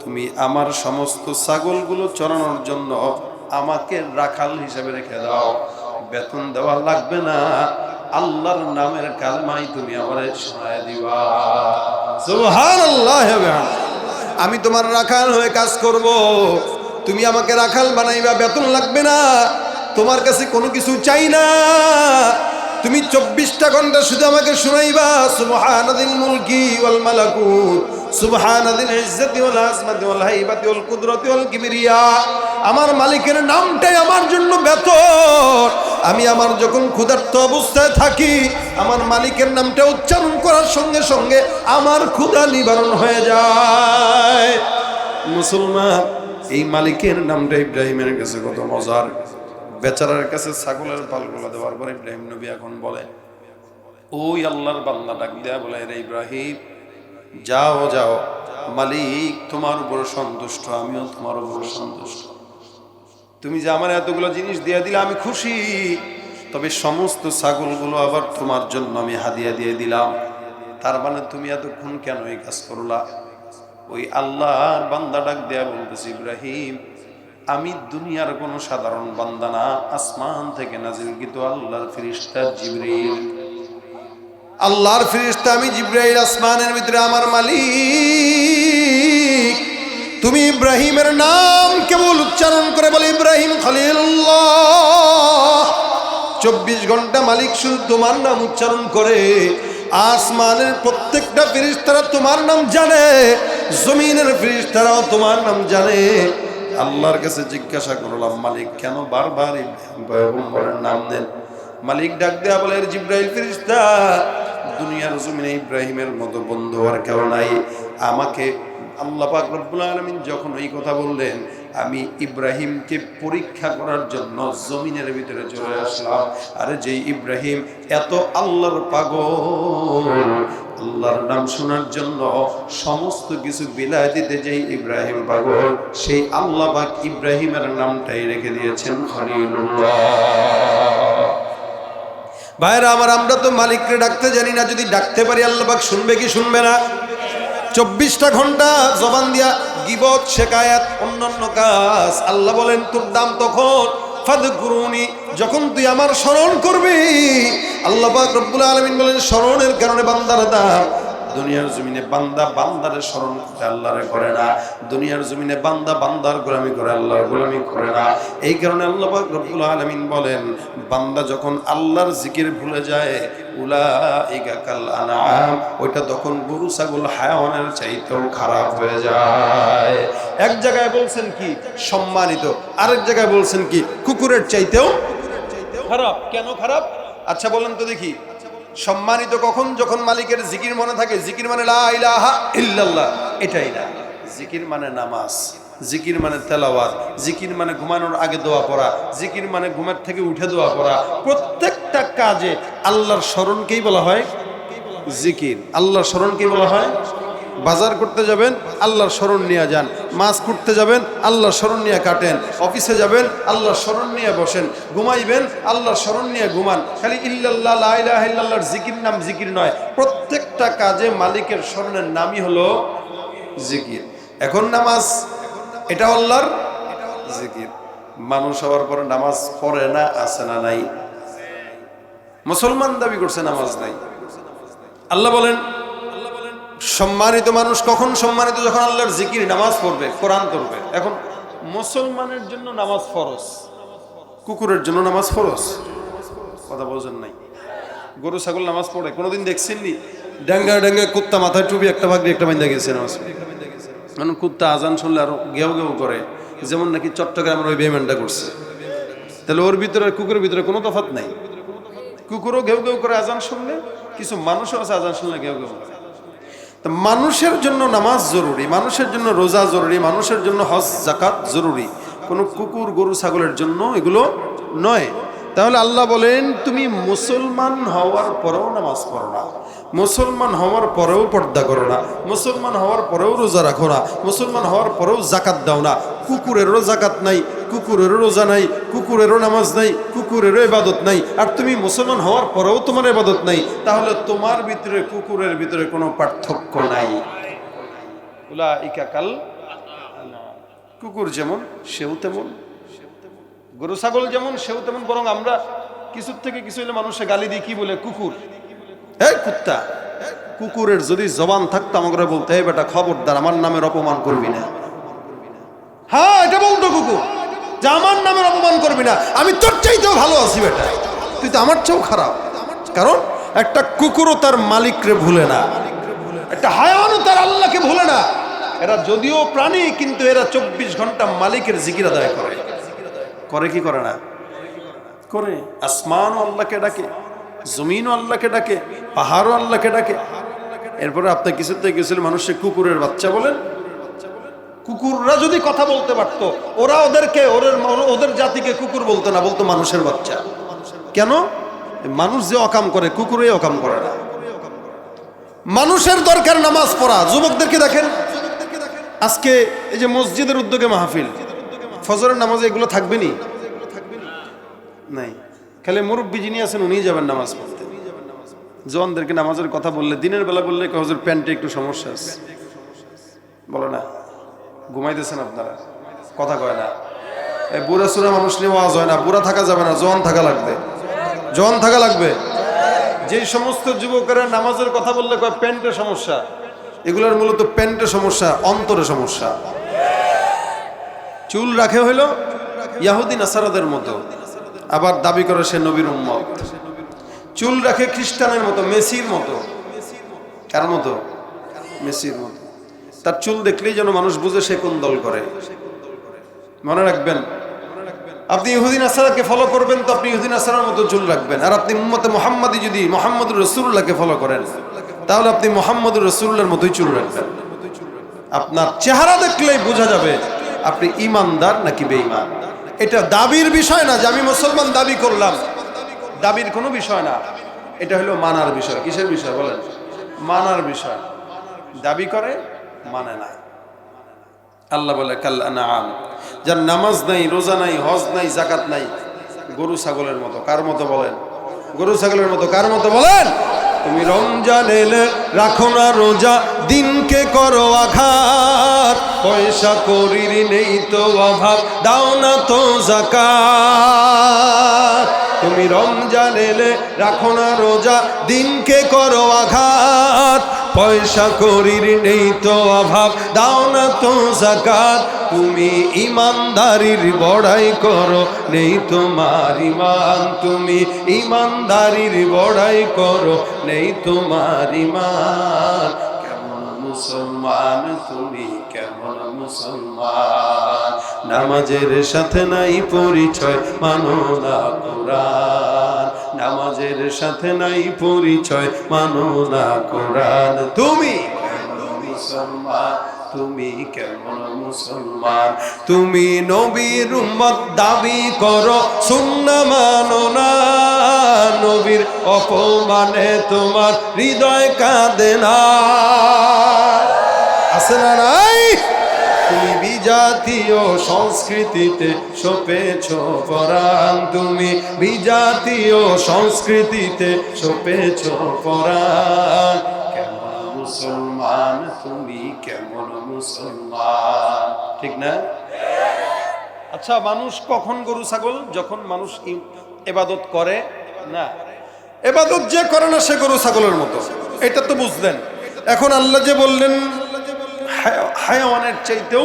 তুমি আমার সমস্ত ছাগলগুলো চড়ানোর জন্য আমাকে রাখাল হিসেবে রেখে দাও, বেতন দেওয়া লাগবে না, আল্লাহর নামের কালমাই তুমি আমারে শোনায় দিবা। সুবহানাল্লাহ। আমি তোমার রাখাল হয়ে কাজ করব, তুমি আমাকে রাখাল বানাইবা, বেতন লাগবে না, তোমার কাছে কোনো কিছু চাই না, তুমি 24টা ঘন্টা শুধু আমাকে শোনাইবা, সুবহানাদিল মুলকি ওয়াল মালাকুত, সুবহানাদিল ইজ্জতি ওয়াল আজমাতি ওয়াল হাইবাতি ওয়াল কুদরতি ওয়াল কিবরিয়া। আমার মালিকের নামটাই আমার জন্য বেতন। আমি আমার যখন ক্ষুধার্ত অবস্থায় থাকি, আমার মালিকের নামটা উচ্চারণ করার সঙ্গে সঙ্গে আমার ক্ষুধা নিবারণ হয়ে যায়। মুসলমান, এই মালিকের নামটা ইব্রাহিমের কাছে কত মজার। বেচারার কাছে ছাগলের পালগুলো দেওয়ার পর ইব্রাহিম নবী এখন বলে, ওই আল্লাহর বান্দা ডাক দেয়া বলে, রে ইব্রাহিম, যাও যাও, মালিক তোমার উপর সন্তুষ্ট, আমিও তোমার উপর সন্তুষ্ট। তুমি যে আমার এতগুলো জিনিস দিয়ে দিলে আমি খুশি, তবে সমস্ত ছাগলগুলো আবার তোমার জন্য আমি হাদিয়া দিয়ে দিলাম। তার মানে তুমি এতক্ষণ কেন এই কাজ করলা? ওই আল্লাহর বান্দা ডাক দেয়া বলতেছে, ইব্রাহিম, আমি দুনিয়ার কোনো সাধারণ বান্দা না, আসমান থেকে নাজিলকৃত আল্লাহর ফেরেশতা জিবরিল। আল্লাহর ফেরেশতা আমি জিবরাইল, আসমানের ভিতরে আমার মালিক। তুমি ইব্রাহিমের নাম কেবল উচ্চারণ করে বলে, ইব্রাহিম খলিলুল্লাহ। 24 ঘন্টা মালিক শুধু তোমার নাম উচ্চারণ করে। আসমানের প্রত্যেকটা ফেরেশতারা তোমার নাম জানে, জমিনের ফেরেশতারাও তোমার নাম জানে। আল্লাহর কাছে জিজ্ঞাসা করলাম, মালিক কেন বারবার ইব্রাহিম পয়গম্বরের নাম দেন? মালিক ডাক দেয়া বলে, জিব্রাইল ফেরেশতা, দুনিয়ার জমিনে ইব্রাহিমের মতো বন্ধু আর কেউ নাই। আমাকে আল্লাহ পাক রব্বুল আলামিন যখন এই কথা বললেন, আমি ইব্রাহিমকে পরীক্ষা করার জন্য জমিনের ভিতরে চলে আসলাম। আর যেই ইব্রাহিম এত আল্লাহর পাগল, আল্লাহর নাম শোনার জন্য সমস্ত কিছু বিলায় দিতে যেই ইব্রাহিম পাগল, সেই আল্লাহ পাক ইব্রাহিমের নামটাই রেখে দিয়েছেন খলিলুল্লাহ। ভাইরা আমার, আমরা তো মালিককে ডাকতে জানি না। যদি ডাকতে পারি আল্লাহ পাক শুনবে কি শুনবে না? 24টা ঘন্টা জবান দিয়া গীবত, শেকায়াত, অন্যান্য কাজ। আল্লাহ বলেন তোর দাম তখন ফাদকুরুনি, যখন তুই আমার স্মরণ করবি। আল্লাহ পাক রব্বুল আলামিন বলেন স্মরণের কারণে বান্দার দাম। দুনিয়ার জমিনে বান্দা বান্দারে স্মরণ করে, আল্লাহরে করে না। দুনিয়ার জমিনে বান্দা বান্দার গোলামি করে, আল্লাহর গোলামি করে না। এই কারণে আল্লাহ পাক রব্বুল আলামিন বলেন, বান্দা যখন আল্লাহর জিকির ভুলে যায়, উলাইকা কাল আনআম, ওইটা তখন গরু ছাগল হায়াওয়ানের চাইতেও খারাপ হয়ে যায়। এক জায়গায় বলছেন কি সম্মানিত, আরেক জায়গায় বলছেন কি কুকুরের চাইতেও খারাপ। কেন খারাপ? আচ্ছা বলেন তো দেখি। সম্মানিত কখন? যখন মালিকের জিকির মনে থাকে। জিকির মানে লা ইলাহা ইল্লাল্লাহ, এটাই না। জিকির মানে নামাজ, জিকির মানে তেলাওয়াত, জিকির মানে ঘুমানোর আগে দোয়া পড়া, জিকির মানে ঘুমের থেকে উঠে দোয়া পড়া। প্রত্যেকটা কাজে আল্লাহর স্মরণকেই বলা হয় জিকির। আল্লাহর স্মরণকেই বলা হয়। বাজার করতে যাবেন, আল্লাহর স্মরণ নিয়ে যান। মাছ কুটতে যাবেন, আল্লাহর স্মরণ নিয়ে কাটেন। অফিসে যাবেন, আল্লাহর স্মরণ নিয়ে বসেন। ঘুমাইবেন, আল্লাহর স্মরণ নিয়ে ঘুমান। খালি ইল্লাল্লাহ লা ইলাহা ইল্লাল্লাহর জিকির নাম জিকির নয়। প্রত্যেকটা কাজে মালিকের স্মরণের নামই হলো জিকির। এখন নামাজ, এটা আল্লাহর জিকির। মানুষ হওয়ার পর নামাজ পড়ে না, আছে না নাই? মুসলমান দাবি করছে নামাজ নাই। আল্লাহ বলেন সম্মানিত মানুষ কখন সম্মানিত? যখন আল্লাহর জিকির, নামাজ পড়বে, কোরআন পড়বে। এখন মুসলমানের জন্য নামাজ ফরজ, কুকুরের জন্য নামাজ ফরজ। কথা বোঝেন নাই? গরু ছাগল নামাজ পড়ে কোনোদিন দেখছেন নি? ড্যাঙ্গা ড্যাঙ্গা কুত্তা মাথায় টুপি একটা ভাগ দিয়ে একটা বান্ধা গেছে নামাজ পড়ে। মানে কুত্তা আজান শুনলে আরো গেউ গেউ করে, যেমন নাকি চট্টগ্রামের ওই বেইমানটা করছে। তাহলে ওর ভিতরে আর কুকুরের ভিতরে কোনো তফাৎ নাই। কুকুরও ঘেউ ঘেউ করে আজান শুনলে, কিছু মানুষও আছে আজান শুনলে ঘেউ ঘেউ করে। তো মানুষের জন্য নামাজ জরুরি, মানুষের জন্য রোজা জরুরি, মানুষের জন্য হজ যাকাত জরুরি। কোনো কুকুর গরু ছাগলের জন্য এগুলো নয়। তাহলে আল্লাহ বলেন তুমি মুসলমান হওয়ার পরেও নামাজ পড়ো না, মুসলমান হওয়ার পরেও পর্দা করো না, মুসলমান হওয়ার পরেও রোজা রাখো না, মুসলমান হওয়ার পরেও যাকাত দাও না। কুকুরেরও যাকাত নাই, কুকুরেরও রোজা নাই, কুকুরেরও নামাজ নাই, কুকুরেরও ইবাদত নাই, আর তুমি মুসলমান হওয়ার পরেও তোমার ইবাদত নাই। তাহলে তোমার ভিতরে কুকুরের ভিতরে কোনো পার্থক্য নাই। উলাইকা কাল আনআম, কুকুর যেমন সেও তেমন, গরু ছাগল যেমন সেও তেমন। বরং আমরা কিছুর থেকে কিছু হলে মানুষে গালি দিই, কি বলে? কুকুর, এই কুত্তা। কুকুরের যদি জবান থাকতো আমাকে বলতে, এই বেটা খবরদার আমার নামের অপমান করবি না। হ্যাঁ, এটা বলতো কুকুর যে আমার নামের অপমান করবি না, আমি তোর চাইতেও ভালো আছি বেটা, তুই তো আমার চেয়েও খারাপ। কারণ একটা কুকুরও তার মালিকরে ভুলে না, একটা হায়াওয়ানও তার আল্লাহকে ভুলে না। এরা যদিও প্রাণী, কিন্তু এরা 24 ঘন্টা মালিকের জিকির আদায় করে। করে কি করে না? করে। আসমানও আল্লাহকে ডাকে, জমিনও আল্লাহকে ডাকে, পাহাড়ও আল্লাহকে ডাকে। এরপরে আপনি কিছুতে গেছিল মানুষকে কুকুরের বাচ্চা বলেন। কুকুররা যদি কথা বলতে পারত, ওরা ওদেরকে ওদের জাতিকে কুকুর বলতো না, বলতো মানুষের বাচ্চা। কেন? মানুষ যে অকাম করে, কুকুরে অকাম করে না। মানুষের দরকার নামাজ পড়া। যুবকদেরকে দেখেন, আজকে এই যে মসজিদের উদ্যোগে মাহফিল, ফজরের নামাজে এগুলো থাকবে নি? নাই। খালি মুরব্বী যিনি আছেন উনিই যাবেন নামাজ পড়তে। জওয়ানদেরকে নামাজের কথা বললে, দিনের বেলা বললে হুজুর প্যান্টে একটু সমস্যা আছে, বলো না ঘুমাইতেছেন আপনারা, কথা কয় না। এই বুড়া সুরা মানুষ নিয়ে ওয়াজ হয় না, বুড়া থাকা যাবে না, জওয়ান থাকা লাগবে, জওয়ান থাকা লাগবে। যে সমস্ত যুবকেরা নামাজের কথা বললে কয় প্যান্টের সমস্যা, এগুলোর মূলত প্যান্টের সমস্যা, অন্তরে সমস্যা। চুল রাখে হইল ইয়াহুদি নাসারাদের মতো, আবার দাবি করে সে নবীর উম্মত। চুল রাখে খ্রিস্টানের মতো, মেসির মতো। কার মতো? মেসির মতো। তার চুল দেখলেই যেন মানুষ বুঝে সে কোন দল করে। মনে রাখবেন, আপনি ইহুদি নাসারাকে ফলো করবেন তো আপনি ইহুদি নাসারার মতো চুল রাখবেন, আর আপনি উম্মতে মুহাম্মাদি যদি মুহাম্মদুর রাসূলুল্লাহকে ফলো করেন তাহলে আপনি মুহাম্মদুর রাসূলুল্লাহর মতোই চুল রাখবেন। আপনার চেহারা দেখলেই বোঝা যাবে আপনি ইমানদার নাকি বেঈমান। এটা দাবির বিষয় না যে আমি মুসলমান দাবি করলাম, দাবির কোনো বিষয় না, এটা হলো মানার বিষয়। কিসের বিষয় বলেন? মানার বিষয়। দাবি করে মানে না। আল্লাহ বলে কাল আনআম, যার নামাজ নাই, রোজা নাই, হজ নাই, যাকাত নাই, গরু ছাগলের মতো। কার মতো বলেন? গরু ছাগলের মতো। কার মতো বলেন? তুমি রমজান এলে রাখো না রোজা, দিনকে করো আঘাত, পয়সা করির নেই তো অভাব, দাও না তো যাকাত। তুমি রমজান এলে রাখো না রোজা, দিনকে করো আঘাত, পয়সা করির নেই তো অভাব, দাও না তো যাকাত। তুমি ইমানদারির বড়াই করো, নেই তোমার ইমান। তুমি ইমানদারির বড়াই করো, নেই তোমার ইমান। কেমন মুসলমান তুমি, কেমন মুসলমান? নামাজের সাথে নাই পরিচয়, মানো না কোরআন। নামাজের সাথে নাই পরিচয়, মানো না কোরআন। তুমি কেমন মুসলমান, তুমি কেমন মুসলমান? তুমি নবীর উম্মত দাবি করো, সুন্নাহ মানো না। নবীর অপমানে তোমার হৃদয় কাঁদে না, আছে না নাই? তুমি বিজাতীয় সংস্কৃতিতে সপেছ পরাণ, তুমি বিজাতীয় সংস্কৃতিতে সপেছ পরাণ। কেমন মুসলমান তুমি, কেমন মুসলমান? ঠিক না? আচ্ছা, মানুষ কখন গরু ছাগল? যখন মানুষ ইবাদত করে না। ইবাদত যে করে না সে গরু ছাগলের মতো, এটা তো বুঝলেন। এখন আল্লাহ যে বললেন হায়াওয়ানের চাইতেও,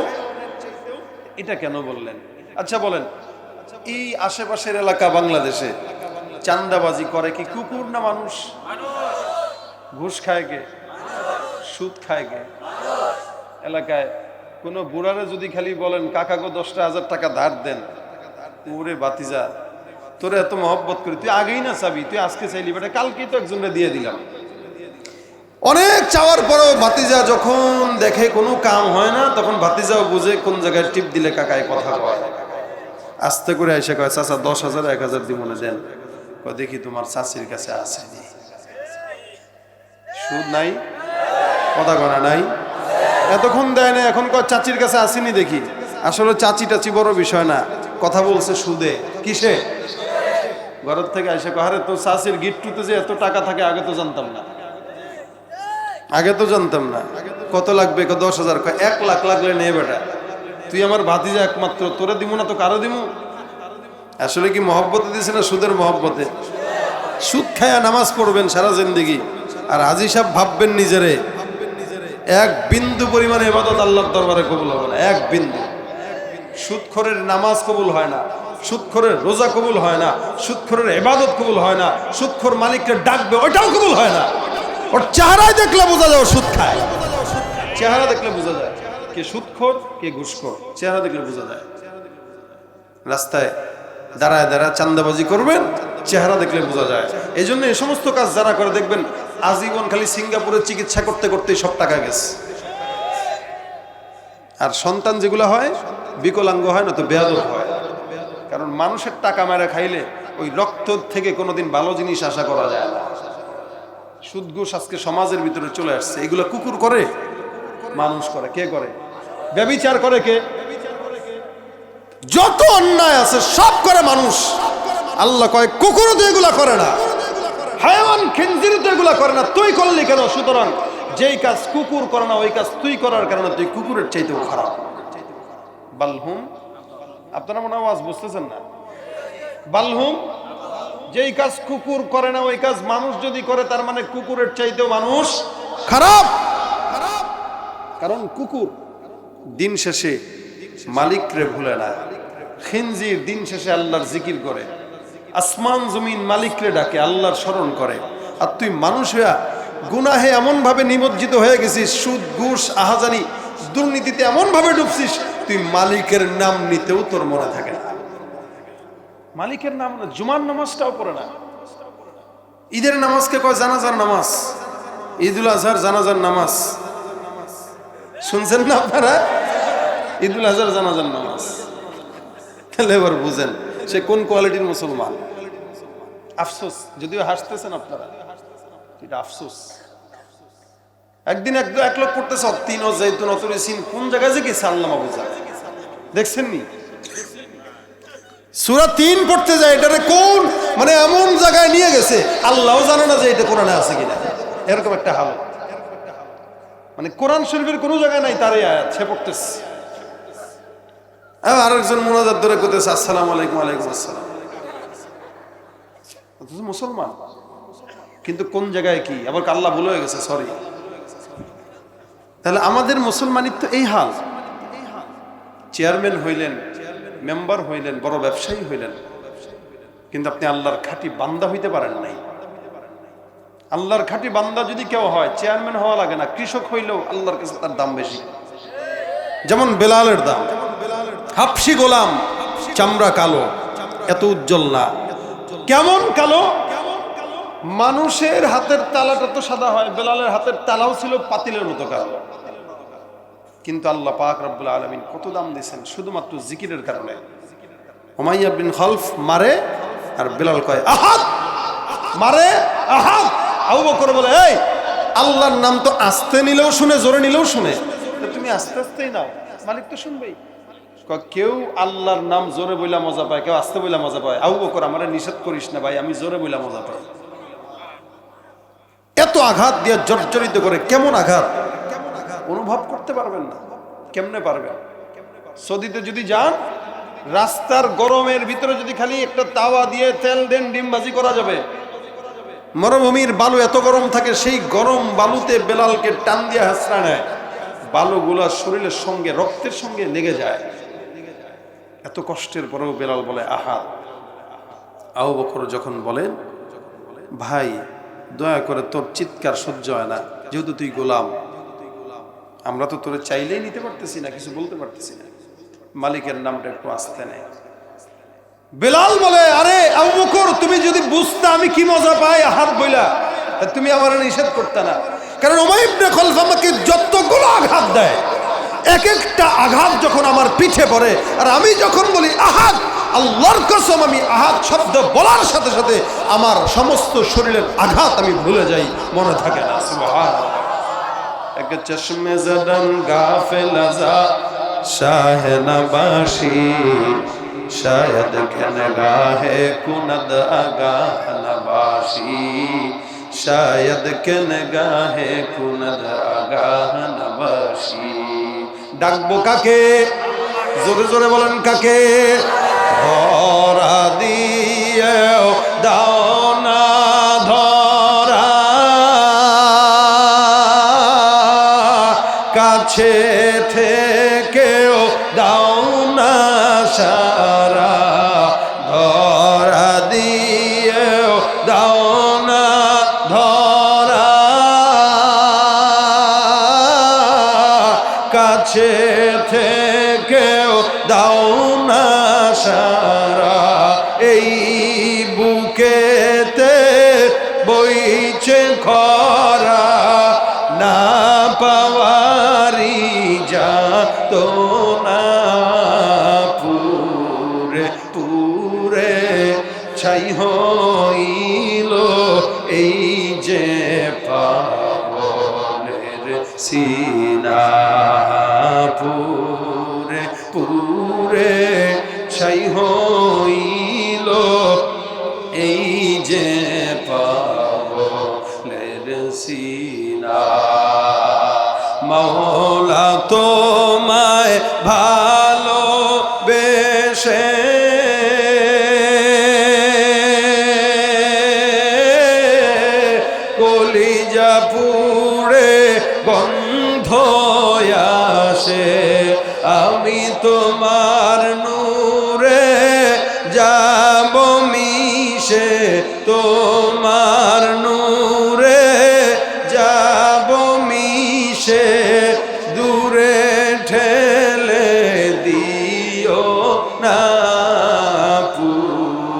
এটা কেন বললেন? আচ্ছা বলেন, এই আশেপাশের এলাকা বাংলাদেশে চাঁদাবাজি করে কি কুকুর না মানুষ? ঘুষ খায় কে? সুদ খায় কে? এলাকায় কোনো বুড়ারে যদি খালি বলেন কাকা গো 10,000 টাকা ধার দেন, ওরে বাতিজা তোরে এত মহব্বত করি, তুই আগেই না চাবি, তুই আজকে চাইলি বেটা কালকেই তো একজনকে দিয়ে দিলাম। অনেক চাওয়ার পরেও ভাতিজা যখন দেখে কোনো কাম হয় না, তখন ভাতিজাও বুঝে কোন জায়গায় টিপ দিলে কাকায় কথা কয়। আস্তে করে এসে কয় চাচা 10,000 1,000 দিব না দেন। কয় দেখি তোমার চাচির কাছে আসেনি। সুদ নাই, কথা করা নাই, এতক্ষণ দেয় না, এখন কয় চাচির কাছে আসেনি দেখি। আসলে চাচি টাচি বড় বিষয় না, কথা বলছে সুদে। কিসে? ঘরের থেকে এসে কয় আরে তোর চাচির গিট্টুতে যে এত টাকা থাকে আগে তো জানতাম না, আগে তো জানতাম না। কত লাগবে? 10,000। 1 লাখ লাগলে নে বেটা, তুই আমার ভাতিজা একমাত্র, তোরে দিব না তো কারো দিব? আসলে কি মহব্বতে দিছে না সুদের মহব্বতে? সুদ খায়া নামাজ পড়বেন সারা জিন্দেগি, আর হাজী সাহেব ভাববেন নিজেরে এক বিন্দু পরিমাণে ইবাদত আল্লাহর দরবারে কবুল হবে না, এক বিন্দু। সুদখোরের নামাজ কবুল হয় না, সুদখোরের রোজা কবুল হয় না, সুদখোরের ইবাদত কবুল হয় না, সুদখোর মালিককে ডাকবে ওইটাও কবুল হয় না। ওর চেহারায় দেখলে বোঝা যায় ও সুদ খায়, চেহারা দেখলে বোঝা যায় কে সুদখোর কে ঘুষখোর, চেহারা দেখলে বোঝা যায়। রাস্তায় দাঁড়ায় দাঁড়ায় চান্দাবাজি করবেন, চেহারা দেখলে বোঝা যায়। এই জন্য এই সমস্ত কাজ যারা করে দেখবেন আজীবন খালি সিঙ্গাপুরে চিকিৎসা করতে করতেই সব টাকা গেছে। আর সন্তান যেগুলো হয় বিকলাঙ্গ হয় না তো বেয়াদব হয়, কারণ মানুষের টাকা মেরে খাইলে ওই রক্ত থেকে কোনোদিন ভালো জিনিস আশা করা যায় না। সুদ ঘুষ আজকে সমাজের ভিতরে চলে আসছে। এগুলো কুকুর করে, মানুষ করে। কে করে? ব্যভিচার করে কে? যত অন্যায় আছে সব করে মানুষ। আল্লাহ কয় কুকুরও তো এগুলা করে না, হায়াওয়ান খিনজির তো এগুলা করে না, তুই করলি কেন? সুতরাং যেই কাজ কুকুর করে না ওই কাজ তুই করার কারণে তুই কুকুরের চাইতেও খারাপ। বালহুম, আপনারা মনে আওয়াজ বুঝতেছেন না? বালহুম, যেই কাজ কুকুর করে না ওই কাজ মানুষ যদি করে তার মানে কুকুরের চাইতেও মানুষ খারাপ। কারণ কুকুর দিন শেষে মালিকরে ভুলে না, খিনজির দিন শেষে আল্লাহর জিকির করে, আসমান জমিন মালিকরে ডাকে, আল্লাহর স্মরণ করে। আর তুই মানুষ হইয়া গুনাহে এমন ভাবে নিমজ্জিত হয়ে গেছিস, সুদ ঘুষ আহাজানি দুর্নীতিতে এমন ভাবে ডুবছিস, তুই মালিকের নাম নিতেও তোর মনে থাকে না। মালিকের নাম না, জুমার নামাজটাও পড়ে না। ঈদের নামাজকে কয় জানাজার নামাজ, ঈদুল আজহার জানাজার নামাজ। শুনছেন না আপনারা? ঈদুল আজহার জানাজার নামাজ। তাহলে এবার বুঝেন সে কোন কোয়ালিটির মুসলমান। আফসোস, যদিও হাসতেছেন আপনারা, এটা আফসোস। একদিন এক লোক পড়তেছে তিন ও জৈতুন অতরিসিন, কোন জায়গায় যে গেছে আল্লাহ মাহফুজ জানে। দেখছেন নি সূরা ৩ পড়তে যায়, এটারে কোন মানে এমন জায়গায় নিয়ে গেছে আল্লাহও জানে না যে এটা কোরআনে আছে কিনা, এরকম একটা হাল। মানে কোরআন শরীফের কোনো জায়গায় নাই তার এই আয়াত, সে পড়তেছে। আরেকজন মুনাজাত ধরে করতেছে আসসালামু আলাইকুম, ওয়ালাইকুম আসসালাম। মুসলমান কিন্তু কোন জায়গায় কি, আবার আল্লাহ ভুলে গেছে, সরি। তাহলে আমাদের মুসলমানিত্ব এই হাল। চেয়ারম্যান হইলেন, মেম্বার হইলেন, বড় ব্যবসায়ী হইলেন, কিন্তু আপনি আল্লাহর খাঁটি বান্দা হইতে পারেন নাই। আল্লাহর খাঁটি বান্দা যদি কেউ হয়, চেয়ারম্যান হওয়া লাগে না, কৃষক হইলেও আল্লাহর কাছে তার দাম বেশি। যেমন বেলালের দাম, হাবশি গোলাম, চামড়া কালো, এত উজ্জ্বল না। কেমন কালো? মানুষের হাতের তালাটা তো সাদা হয়, বেলালের হাতের তালাও ছিল পাতিলের মতো কালো। কিন্তু আল্লাহ পাক রব্বুল আলামিন কত দাম দিয়েছেন শুধুমাত্র জিকিরের কারণে। উমাইয়া বিন খালফ মারে আর বেলাল কয় আহাদ, মারে আহাদ। আবু বকর বলে এই আল্লাহর নাম তো আস্তে নিলেও শুনে, জোরে নিলেও শুনে, তুমি আস্তে আস্তেই নাও, মালিক তো শুনবেই। কেউ আল্লাহর নাম জোরে বইলা মজা পায়, কেউ আস্তে বইলা মজা পায়। আবু বকর আমারে নিষেধ করিস না ভাই, আমি জোরে বইলা মজা পাই। এত আঘাত দিয়ে জর্জরিত করে, কেমন আঘাত অনুভব করতে পারবেন না। কেমনে পারবেন? সৌদিতে যদি যান, রাস্তার গরমের ভিতরে যদি খালি একটা তাওয়া দিয়ে তেল দেন, ডিম ভাজি করা যাবে। মরুভূমির বালু এত গরম থাকে, সেই গরম বালুতে বেলালকে টান দিয়ে হাসরা নেয়, বালুগুলা শরীরের সঙ্গে, রক্তের সঙ্গে লেগে যায়। এত কষ্টের পরেও বেলাল বলে আহাদ। আবু বকর যখন বলেন ভাই দয়া করে তোর চিৎকার সহ্য হয় না, যেহেতু তুই গোলাম, আমরা তো তোরে চাইলেই নিতে পারতেছি না, কিছু বলতে পারতেছি না, মালিকের নামটা একটু আস্তে নেই। বেলাল বলে আরে আবু বকর, তুমি যদি বুঝতে আমি কি মজা পাই আহাদ বইলা, তুমি আমার নিষেধ করতে না। কারণ উমাইয়া ইবনে খালফ আমাকে যতগুলো আঘাত দেয়, এক একটা আঘাত যখন আমার পিঠে পড়ে, আর আমি যখন বলি আহাদ, আল্লাহর কসম আমি আহাদ শব্দ বলার সাথে সাথে আমার সমস্ত শরীরের আঘাত আমি ভুলে যাই, মনে থাকে না। সুবহানাল্লাহ। এক চশমে জদন গাফিল আযা শাহে নবাশি, শায়দ কেন গাহে কুনদ আগাহ নবাশি, শায়দ কেন গাহে কুনদ আগাহ নবাশি। ডাকবো কাকে? জোরে জোরে বলেন কাকে? ধরা দিয়ে দাও না ধরা, কাছে থেকেও দাও না সারা, ধরা দিয়েও দাও না ধরা, কাছে থেকেও দাও না সারা। এই বুকেতে বইছে খরা, না পাওয়ারি যা তো না, পুরে পুরে ছাই হইল এই যে পাগলের সিনা, পুরে পুরে ছাই হইল এই যে পাগলের সিনা। মওলা তোমায় ভালোবেসে কলিজা পুড়ে গন্ধ আসে, আমি তোমার নূরে যাব মিশে, তোমার নূরে যাব মিশে, দূরে ঠেলে দিও না পুরে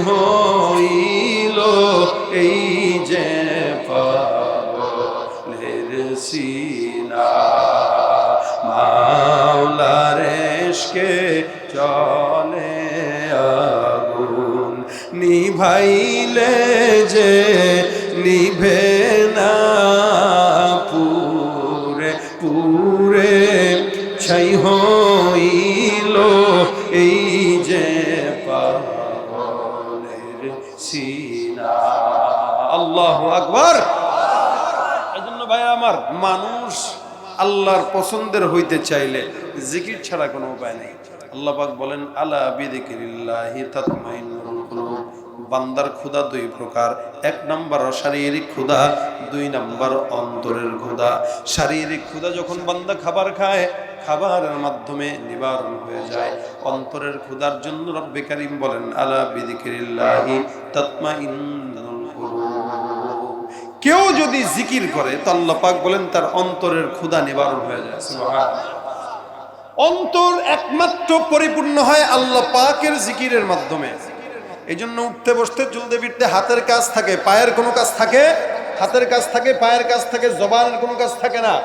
হইল এই যে পাগলের সিনা মাওলার ইশকে চলে আগুন নিভাইলে যে নিভে না পুরে পুরে ছাই হইল এই যে পাগলের সিনা আল্লাহু আকবার। এজন্য ভাই আমার, মানুষ আল্লাহর পছন্দের হইতে চাইলে জিকির ছাড়া কোনো উপায় নেই। আল্লাহ পাক বলেন আলা বিযিকরিল্লাহি তাতমাইন্নুল কুলুব। বান্দার ক্ষুধা দুই প্রকার, এক নাম্বার শারীরিক ক্ষুধা, দুই নাম্বার অন্তরের ক্ষুধা। শারীরিক ক্ষুধা যখন বান্দা খাবার খায়, খাবারের মাধ্যমে নিবারণ হয়ে যায়। অন্তরের ক্ষুধার জন্য রব্বে কারীম বলেন আলা বিযিকরিল্লাহি তাতমাইন্নুল কুলুব। কেউ যদি জিকির করে তো আল্লাহ পাক বলেন তার অন্তরের ক্ষুধা নিবারণ হয়ে যায়। সুবহানাল্লাহ। অন্তর একমাত্র পরিপূর্ণ হয় আল্লাহ পাকের জিকিরের মাধ্যমে। এই জন্য উঠতে বসতে চলতে ফিরতে হাতের কাজ থাকে, পায়ের কোনো কাজ থাকে, হাতের কাজ থাকে, পায়ের কাজ থাকে, জবানের কোনো কাজ থাকে না।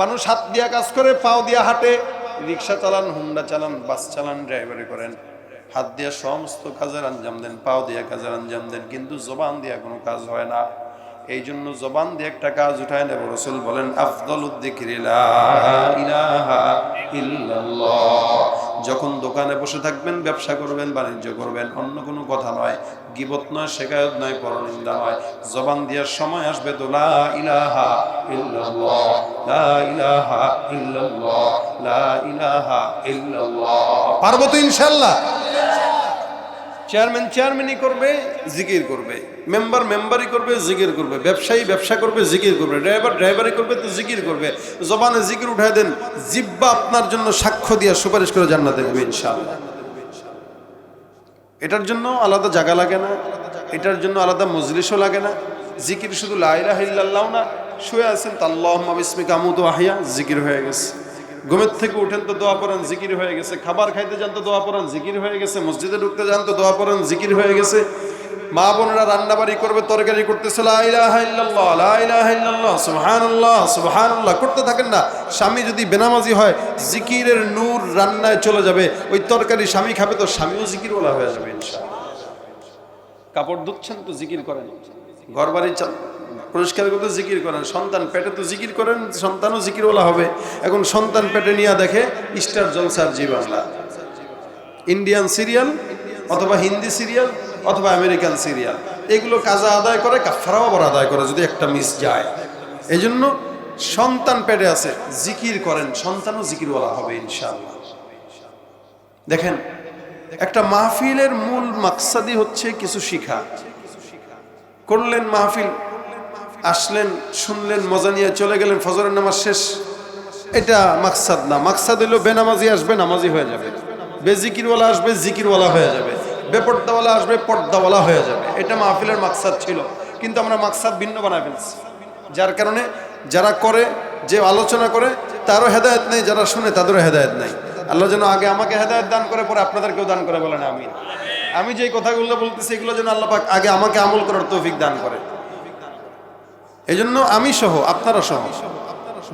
মানুষ হাত দিয়া কাজ করে, পাও দিয়া হাঁটে, রিক্সা চালান, হুন্ডা চালান, বাস চালান, ড্রাইভারি করেন, হাত দিয়া সমস্ত কাজের আঞ্জাম দেন, পাও দিয়া কাজের আঞ্জাম দেন, কিন্তু জবান দিয়া কোনো কাজ হয় না। এই জন্য জবান দিয়ে একটা কাজ উঠায় নেব। রাসূল বলেন আফদালুদ যিকরি লা ইলাহা ইল্লাল্লাহ। যখন দোকানে বসে থাকবেন, ব্যবসা করবেন, বাণিজ্য করবেন, অন্য কোনো কথা নয়, গীবত নয়, শিকায়ত নয়, পরনিন্দা নয়, জবান দেওয়ার সময় আসবে তো লা ইলাহা ইল্লাল্লাহ, লা ইলাহা ইল্লাল্লাহ, লা ইলাহা ইল্লাল্লাহ। পারবো তো ইনশাআল্লাহ? চেয়ারম্যান চেয়ারম্যানই করবে, জিকির করবে, মেম্বার মেম্বারই করবে, জিকির করবে, ব্যবসায়ী ব্যবসা করবে, জিকির করবে, ড্রাইভার ড্রাইভারি করবে, তো জিকির করবে। জবানে জিকির উঠায় দেন, জিহ্বা আপনার জন্য সাক্ষ্য দিয়ে সুপারিশ করে জান্নাতে যাবে ইনশাআল্লাহ। এটার জন্য আলাদা জায়গা লাগে না, এটার জন্য আলাদা মজলিসও লাগে না। জিকির শুধু লা ইলাহা ইল্লাল্লাহ না, শুয়ে আছেন তো আল্লাহুম্মা বিসমিকা আমুতু ওয়া আহইয়া, জিকির হয়ে গেছে। ঘুমের থেকে উঠেন তো দোয়া পড়েন, জিকির হয়ে গেছে। খাবার খাইতে যান তো দোয়া পড়েন, জিকির হয়ে গেছে। মসজিদে ঢুকতে যান তো দোয়া পড়েন, জিকির হয়ে গেছে। মা বোনেরা রান্নাবাড়ি করবে, তরকারি করতেছে, লা ইলাহা ইল্লাল্লাহ, লা ইলাহা ইল্লাল্লাহ, সুবহানাল্লাহ, সুবহানাল্লাহ করতে থাকেন না। স্বামী যদি বেনামাজি হয়, জিকিরের নূর রান্নায় চলে যাবে, ওই তরকারি স্বামী খাবে তো স্বামীও জিকিরওয়ালা হয়ে যাবে ইনশাআল্লাহ। কাপড় ধুচ্ছেন তো জিকির করেন, ঘর বাড়ি পরিষ্কার করতে জিকির করেন, সন্তান পেটে তো জিকির করেন, সন্তানও জিকিরওয়ালা হবে। এখন সন্তান পেটে নিয়ে দেখে স্টার জলসার জি বাংলা, ইন্ডিয়ান সিরিয়াল অথবা হিন্দি সিরিয়াল অথবা আমেরিকান সিরিয়াল, এগুলো কাজা আদায় করে, কাফারাও আবার আদায় করে যদি একটা মিস যায়। এই জন্য সন্তান পেটে আছে, জিকির করেন, সন্তানও জিকিরওয়ালা হবে ইনশাআল্লাহ। দেখেন, একটা মাহফিলের মূল মাকসাদই হচ্ছে কিছু শিখা। করলেন মাহফিল, আসলেন, শুনলেন, মজা নিয়ে চলে গেলেন, ফজরের নামাজ শেষ, এটা মাকসাদ না। মাকসাদ হইল বেনামাজি আসবে, নামাজি হয়ে যাবে, বেজিকিরওয়ালা আসবে, জিকিরওয়ালা হয়ে যাবে, বেপর্দাওয়ালা আসবে, পর্দাওয়ালা হয়ে যাবে। এটা মাহফিলের মাকসাদ ছিল, কিন্তু আমরা মাকসাদ ভিন্ন বানায় ফেলছি। যার কারণে যারা করে, যে আলোচনা করে, তারও হেদায়েত নেই, যারা শুনে তাদেরও হেদায়েত নেই। আল্লাহ যেন আগে আমাকে হেদায়েত দান করে, পরে আপনাদেরকেও দান করে, বলেন আমিন। আমি যে কথাগুলো বলতেছি এগুলো যেন আল্লাহ পাক আগে আমাকে আমল করার তৌফিক দান করে। এই জন্য আমি সহ, আপনারা সহ,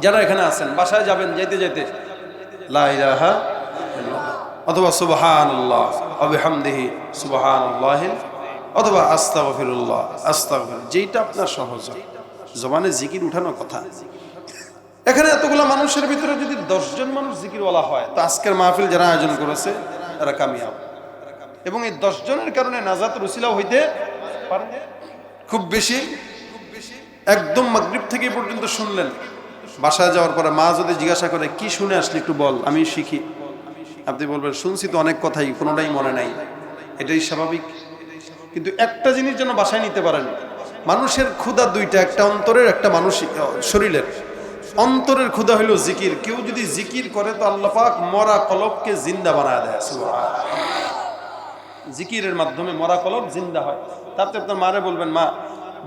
যারা এখানে আছেন, বাসায় যাবেন, যেতে যেতে লা ইলাহা ইল্লাল্লাহ অথবা সুবহানাল্লাহ ওয়া বিহামদিহি সুবহানাল্লাহিল, অথবা আস্তাগফিরুল্লাহ, আস্তাগফির, যেটা আপনার সহজ, জবানে জিকির উঠানো কথা। এখানে এতগুলো মানুষের ভিতরে যদি 10 জন মানুষ জিকিরওয়ালা হয়, তো আজকের মাহফিল যারা আয়োজন করেছে তারা কামিয়াব। এবং এই 10 জনের কারণে নাজাতের উসিলা হইতে পারে। খুব বেশি একদম মাগরিব থেকে পর্যন্ত শুনলেন, বাসায় যাওয়ার পরে মা যদি জিজ্ঞাসা করে কি শুনে আসলি একটু বল, আমি শিখি, আপনি বলবেন শুনছি তো অনেক কথাই, কোনোটাই মনে নাই। এটাই স্বাভাবিক। কিন্তু একটা জিনিস যেন বাসায় নিতে পারেন, মানুষের ক্ষুধা দুইটা, একটা অন্তরের, একটা মানসিক শরীরের। অন্তরের ক্ষুধা হলো জিকির। কেউ যদি জিকির করে তো আল্লাহ পাক মরা কলবকে জিন্দা বানায় দেয়। জিকিরের মাধ্যমে মরা কলব জিন্দা হয়। তাতে আপনার মারে বলবেন, মা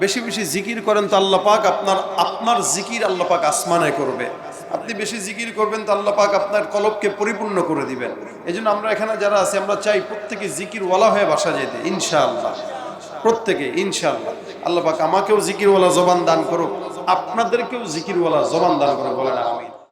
বেশি বেশি জিকির করেন তো আল্লাহ পাক আপনার জিকির আল্লাহ পাক আসমানে করবে। আপনি বেশি জিকির করবেন তো আল্লাহ পাক আপনার কলবকে পরিপূর্ণ করে দিবেন। এই জন্য আমরা এখানে যারা আছি আমরা চাই প্রত্যেকে জিকিরওয়ালা হয়ে বাসা যেতে ইনশাআল্লাহ, প্রত্যেকে ইনশাআল্লাহ। আল্লাহ পাক আমাকেও জিকিরওয়ালা জবান দান করুক, আপনাদেরকেও জিকিরওয়ালা জবান দান করে, বলেন আমিন।